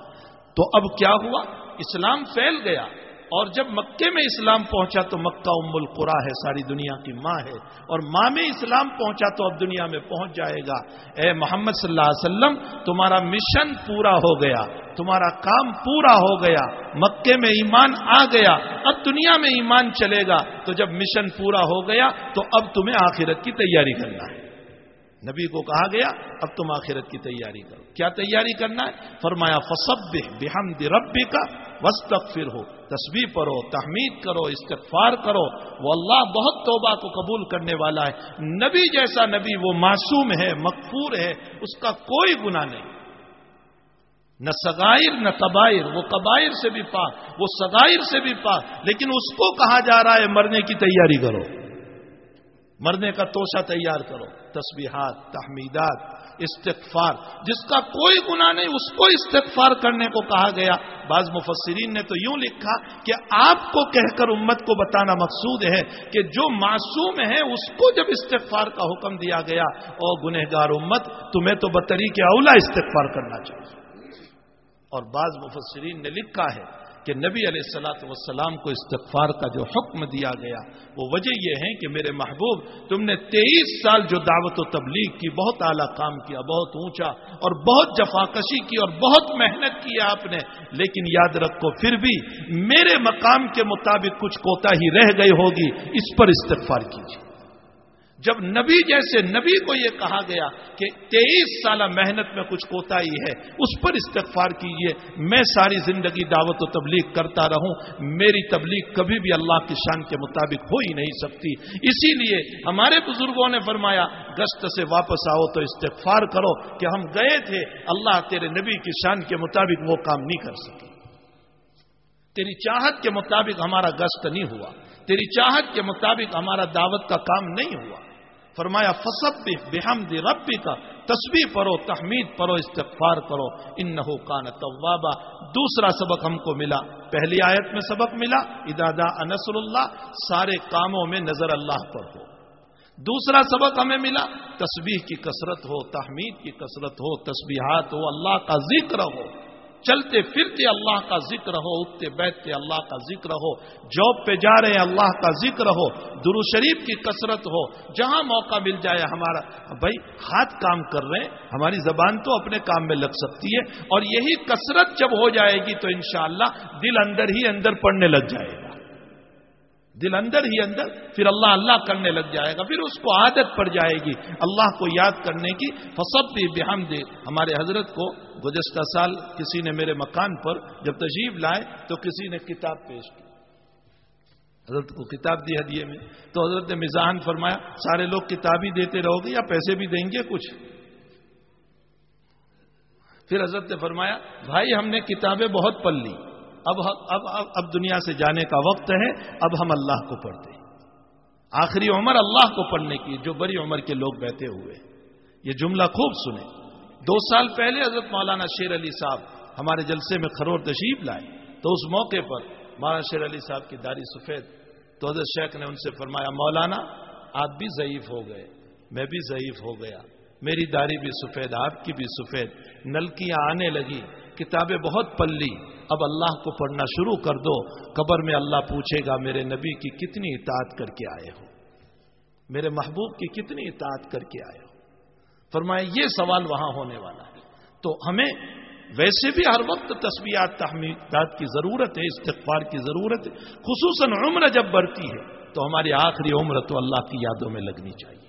تو اب کیا ہوا؟ اسلام پھیل گیا. اور جب مکے میں اسلام پہنچا تو مکہ ام القری ہے، ساری دنیا کی ماں ہے، اور ماں میں اسلام پہنچا تو اب دنیا میں پہنچ جائے گا. اے محمد صلی اللہ علیہ وسلم تمہارا مشن پورا ہو گیا، تمہارا کام پورا ہو گیا. مکے میں ایمان آ گیا، اب دنیا میں ایمان چلے گا. تو جب مشن پورا ہو گیا تو اب تمہیں آخرت کی تیاری کرنا ہے. نبی کو کہا گیا اب تم آخرت کی تیاری کرو. کیا تیاری کرنا ہے؟ فرمایا فسبح بحمد ربک واستغفرہ، تسبیح پڑھو، تحمید کرو، استغفار کرو. وہ اللہ بہت توبہ کو قبول کرنے والا ہے. نبی جیسا نبی، وہ معصوم ہے، مغفور ہے، اس کا کوئی گناہ نہیں، نہ صغائر نہ کبائر. وہ کبائر سے بھی پاک، وہ صغائر سے بھی پاک. لیکن اس کو کہا جا رہا ہے مرنے کی تیاری کرو، مرنے کا توشہ تیار کرو. تسبیحات، تحمیدات، استغفار. جس کا کوئی گناہ نہیں اس کو استغفار کرنے کو کہا گیا. بعض مفسرین نے تو یوں لکھا کہ آپ کو کہہ کر امت کو بتانا مقصود ہے کہ جو معصوم ہے اس کو جب استغفار کا حکم دیا گیا، او گنہگار امت تمہیں تو بطریق اولا استغفار کرنا چاہیے. اور بعض مفسرین نے لکھا ہے کہ نبی علیہ الصلوۃ والسلام کو استغفار کا جو حکم دیا گیا وہ وجہ یہ ہے کہ میرے محبوب تم نے 23 سال جو دعوت و تبلیغ کی، بہت اعلیٰ کام کیا، بہت اونچا اور بہت جفاکشی کی اور بہت محنت کی آپ نے، لیکن یاد رکھو پھر بھی میرے مقام کے مطابق کچھ کوتاہی رہ گئی ہوگی، اس پر استغفار کیجیے. جب نبی جیسے نبی کو یہ کہا گیا کہ 23 سالہ محنت میں کچھ کوتاہی ہے، اس پر استغفار کیجئے. میں ساری زندگی دعوت و تبلیغ کرتا رہوں، میری تبلیغ کبھی بھی اللہ کی شان کے مطابق ہو ہی نہیں سکتی. اسی لیے ہمارے بزرگوں نے فرمایا گشت سے واپس آؤ تو استغفار کرو کہ ہم گئے تھے، اللہ تیرے نبی کی شان کے مطابق وہ کام نہیں کر سکے. تیری چاہت کے مطابق ہمارا گشت نہیں ہوا، تیری چاہت کے مطابق ہمارا دعوت کا کام نہیں ہوا. فرمایا فسبح بحمد ربک، تسبیح پڑھو، تحمید پڑھو، استغفار کرو، انہ کان توابا. دوسرا سبق ہم کو ملا، پہلی آیت میں سبق ملا اذا جاء نصر اللہ، سارے کاموں میں نظر اللہ پر ہو. دوسرا سبق ہمیں ملا تسبیح کی کثرت ہو، تحمید کی کثرت ہو، تسبیحات ہو، اللہ کا ذکر ہو، چلتے پھرتے اللہ کا ذکر ہو، اٹھتے بیٹھتے اللہ کا ذکر ہو، جاب پہ جا رہے ہیں اللہ کا ذکر ہو، درود شریف کی کثرت ہو. جہاں موقع مل جائے ہمارا بھائی ہاتھ کام کر رہے ہیں، ہماری زبان تو اپنے کام میں لگ سکتی ہے، اور یہی کثرت جب ہو جائے گی تو انشاءاللہ دل اندر ہی اندر پڑنے لگ جائے گا. دل اندر ہی اندر پھر اللہ اللہ کرنے لگ جائے گا، پھر اس کو عادت پڑ جائے گی اللہ کو یاد کرنے کی۔ فسبح بحمد، ہمارے حضرت کو گزشتہ سال کسی نے میرے مکان پر جب تشریف لائے تو کسی نے کتاب پیش کی، حضرت کو کتاب دی ہدیے میں، تو حضرت نے مزاحاً فرمایا سارے لوگ کتاب ہی دیتے رہو گے یا پیسے بھی دیں گے کچھ؟ پھر حضرت نے فرمایا بھائی ہم نے کتابیں بہت پڑھ لی، اب دنیا سے جانے کا وقت ہے، اب ہم اللہ کو پڑھتے ہیں۔ آخری عمر اللہ کو پڑھنے کی، جو بڑی عمر کے لوگ بیٹھے ہوئے یہ جملہ خوب سنیں۔ 2 سال پہلے حضرت مولانا شیر علی صاحب ہمارے جلسے میں خرور تشریف لائے، تو اس موقع پر مولانا شیر علی صاحب کی داڑھی سفید، تو حضرت شیخ نے ان سے فرمایا مولانا آپ بھی ضعیف ہو گئے، میں بھی ضعیف ہو گیا، میری داڑھی بھی سفید، آپ کی بھی سفید، نلکیاں آنے لگی، کتابیں بہت پڑھ لی، اب اللہ کو پڑھنا شروع کر دو، قبر میں اللہ پوچھے گا میرے نبی کی کتنی اطاعت کر کے آئے ہو، میرے محبوب کی کتنی اطاعت کر کے آئے ہو۔ فرمایا یہ سوال وہاں ہونے والا ہے۔ تو ہمیں ویسے بھی ہر وقت تسبیحات تحمیدات کی ضرورت ہے، استغفار کی ضرورت ہے، خصوصاً عمر جب بڑھتی ہے تو ہماری آخری عمر تو اللہ کی یادوں میں لگنی چاہیے۔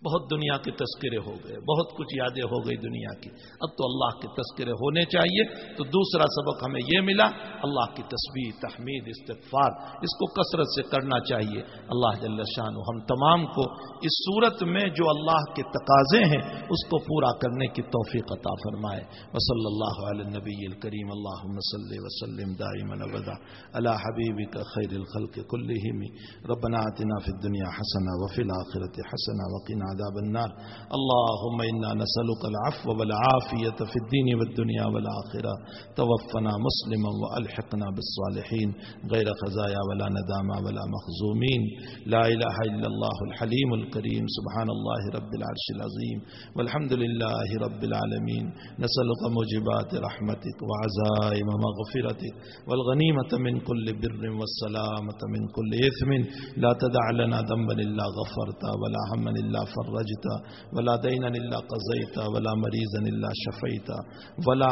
بہت دنیا کے تذکرے ہو گئے، بہت کچھ یادیں ہو گئی دنیا کی، اب تو اللہ کے تذکرے ہونے چاہیے۔ تو دوسرا سبق ہمیں یہ ملا، اللہ کی تسبیح، تحمید، استغفار اس کو کثرت سے کرنا چاہیے۔ اللہ جل شانہ ہم تمام کو اس صورت میں جو اللہ کے تقاضے ہیں اس کو پورا کرنے کی توفیق عطا فرمائے۔ وصلی اللہ علی النبی الکریم، اللہم صلی وسلم دائما ابدا علی حبیبک خیر الخلق کلہم، ربنا آتنا فی الدنیا حسنہ وفی الآخرۃ حسنہ وقنا عذاب النار، اللهم إنا نسألك العفو والعافية في الدين والدنيا والآخرة، توفنا مسلما وألحقنا بالصالحين غير خزايا ولا ندامى ولا مخزومين، لا إله إلا الله الحليم الكريم، سبحان الله رب العرش العظيم والحمد لله رب العالمين، نسألك موجبات رحمتك وعزائم مغفرتك والغنيمة من كل بر والسلامة من كل إثم، لا تدع لنا ذنبا إلا غفرت ولا هما إلا فرجتا ولا دینا الا قضیتا ولا مریضا الا شفیتا ولا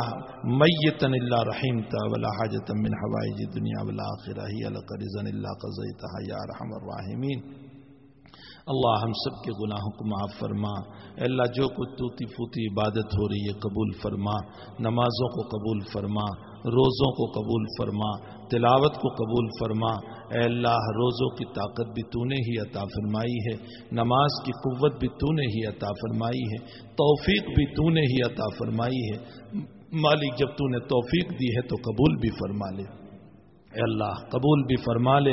میتا الا رحمتا ولا حاجتا من حوائج الدنیا والآخرہ ہی لک رضا الا قضیتها یا ارحم الراحمین۔ اللہ ہم سب کے گناہوں کو معاف فرما، اے اللہ جو کچھ ٹوٹی پھوٹی عبادت ہو رہی ہے قبول فرما، نمازوں کو قبول فرما، روزوں کو قبول فرما، تلاوت کو قبول فرما، اے اللہ روزوں کی طاقت بھی تو نے ہی عطا فرمائی ہے، نماز کی قوت بھی تو نے ہی عطا فرمائی ہے، توفیق بھی تو نے ہی عطا فرمائی ہے، مالک جب تو نے توفیق دی ہے تو قبول بھی فرما لے، اے اللہ قبول بھی فرما لے،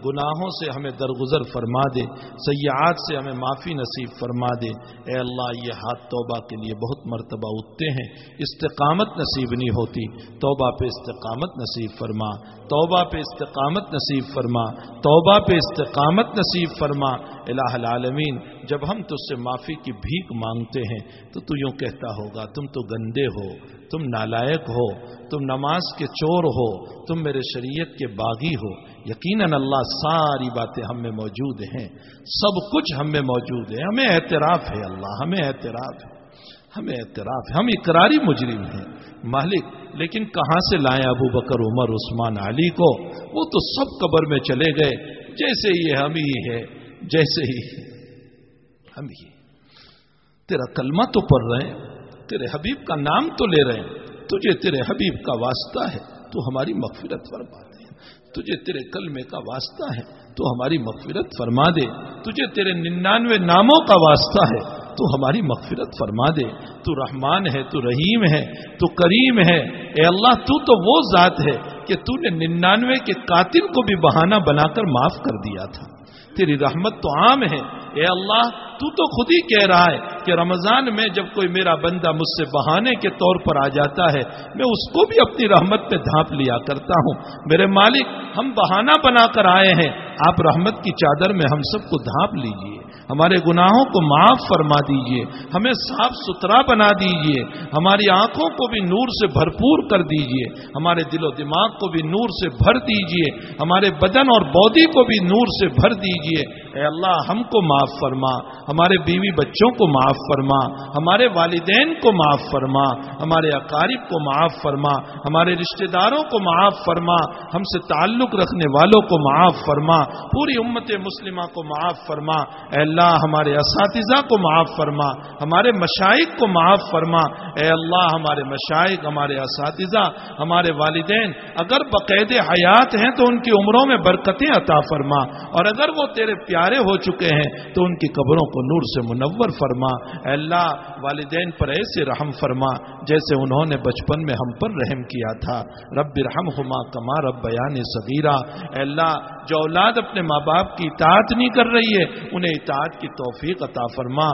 گناہوں سے ہمیں درگزر فرما دے، سیئات سے ہمیں معافی نصیب فرما دے، اے اللہ یہ ہاتھ توبہ کے لیے بہت مرتبہ اٹھتے ہیں، استقامت نصیب نہیں ہوتی، توبہ پہ استقامت نصیب فرما، توبہ پہ استقامت نصیب فرما، توبہ پہ استقامت نصیب فرما، الہ العالمین۔ جب ہم تجھ سے معافی کی بھیک مانگتے ہیں تو یوں کہتا ہوگا تم تو گندے ہو، تم نالائق ہو، تم نماز کے چور ہو، تم میرے شریعت کے باغی ہو۔ یقیناً اللہ ساری باتیں ہم میں موجود ہیں، سب کچھ ہم میں موجود ہے، ہمیں اعتراف ہے اللہ، ہمیں اعتراف ہے، ہمیں اعتراف ہے، ہم اقراری مجرم ہیں مالک، لیکن کہاں سے لائیں ابو بکر عمر عثمان علی کو؟ وہ تو سب قبر میں چلے گئے، جیسے یہ ہم ہی ہے، جیسے ہی ہم ہی۔ تیرا کلمہ تو پڑھ رہے ہیں، تیرے حبیب کا نام تو لے رہے ہیں، تجھے تیرے حبیب کا واسطہ ہے تو ہماری مغفرت فرما دے، تجھے تیرے کلمے کا واسطہ ہے تو ہماری مغفرت فرما دے، تجھے تیرے 99 ناموں کا واسطہ ہے تو ہماری مغفرت فرما دے۔ تو رحمان ہے، تو رحیم ہے، تو کریم ہے، اے اللہ تو وہ ذات ہے کہ تو نے 99 کے قاتل کو بھی بہانہ بنا کر معاف کر دیا تھا، تیری رحمت تو عام ہے، اے اللہ تو خود ہی کہہ رہا ہے کہ رمضان میں جب کوئی میرا بندہ مجھ سے بہانے کے طور پر آ جاتا ہے میں اس کو بھی اپنی رحمت پہ ڈھانپ لیا کرتا ہوں۔ میرے مالک ہم بہانہ بنا کر آئے ہیں، آپ رحمت کی چادر میں ہم سب کو ڈھانپ لیجئے، ہمارے گناہوں کو معاف فرما دیجئے، ہمیں صاف ستھرا بنا دیجئے، ہماری آنکھوں کو بھی نور سے بھرپور کر دیجئے، ہمارے دل و دماغ کو بھی نور سے بھر دیجئے، ہمارے بدن اور باڈی کو بھی نور سے بھر دیجئے، اے اللہ ہم کو معاف فرما، ہمارے بیوی بچوں کو معاف فرما، ہمارے والدین کو معاف فرما، ہمارے اقارب کو معاف فرما، ہمارے رشتہ داروں کو معاف فرما، ہم سے تعلق رکھنے والوں کو معاف فرما، پوری امت مسلمہ کو معاف فرما۔ اے اللہ ہمارے اساتذہ کو معاف فرما، ہمارے مشائخ کو معاف فرما۔ اے اللہ ہمارے مشائخ، ہمارے اساتذہ، ہمارے والدین اگر بقید حیات ہیں تو ان کی عمروں میں برکتیں عطا فرما، اور اگر وہ تیرے پیارے ہو چکے ہیں تو ان کی قبروں کو نور سے منور فرما۔ اے اللہ والدین پر ایسے رحم فرما جیسے انہوں نے بچپن میں ہم پر رحم کیا تھا۔ رب ارحمہما کما ربیانی صغیرا۔ اے اللہ جو اولاد اپنے ماں باپ کی اطاعت نہیں کر رہی ہے انہیں اطاعت کی توفیق عطا فرما،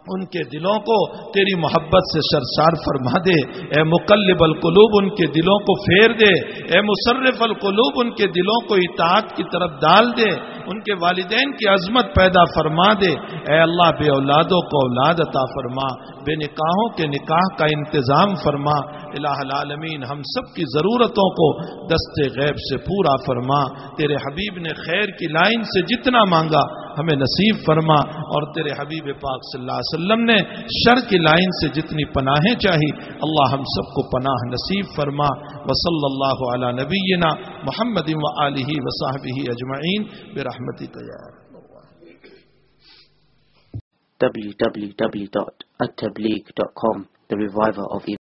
ان کے دلوں کو تیری محبت سے سرشار فرما دے۔ اے مقلب القلوب ان کے دلوں کو پھیر دے، اے مصرف القلوب ان کے دلوں کو اطاعت کی طرف ڈال دے، ان کے والدین کی عظمت پیدا فرما دے۔ اے اللہ بے اولادوں کو اولاد عطا فرما، بے نکاحوں کے نکاح کا انتظام فرما۔ الہ العالمین ہم سب کی ضرورتوں کو دست غیب سے پورا فرما۔ تیرے حبیب نے خیر کی لائن سے جتنا مانگا ہمیں نصیب فرما، اور تیرے حبیب پاک صلی اللہ علیہ وسلم نے شر کی لائن سے جتنی پناہیں چاہی اللہ ہم سب کو پناہ نصیب فرما۔ وصلی اللہ علی نبینا محمد وآلہ وصحبہ اجمعین برحمتک یا www.attableek.com, the reviver of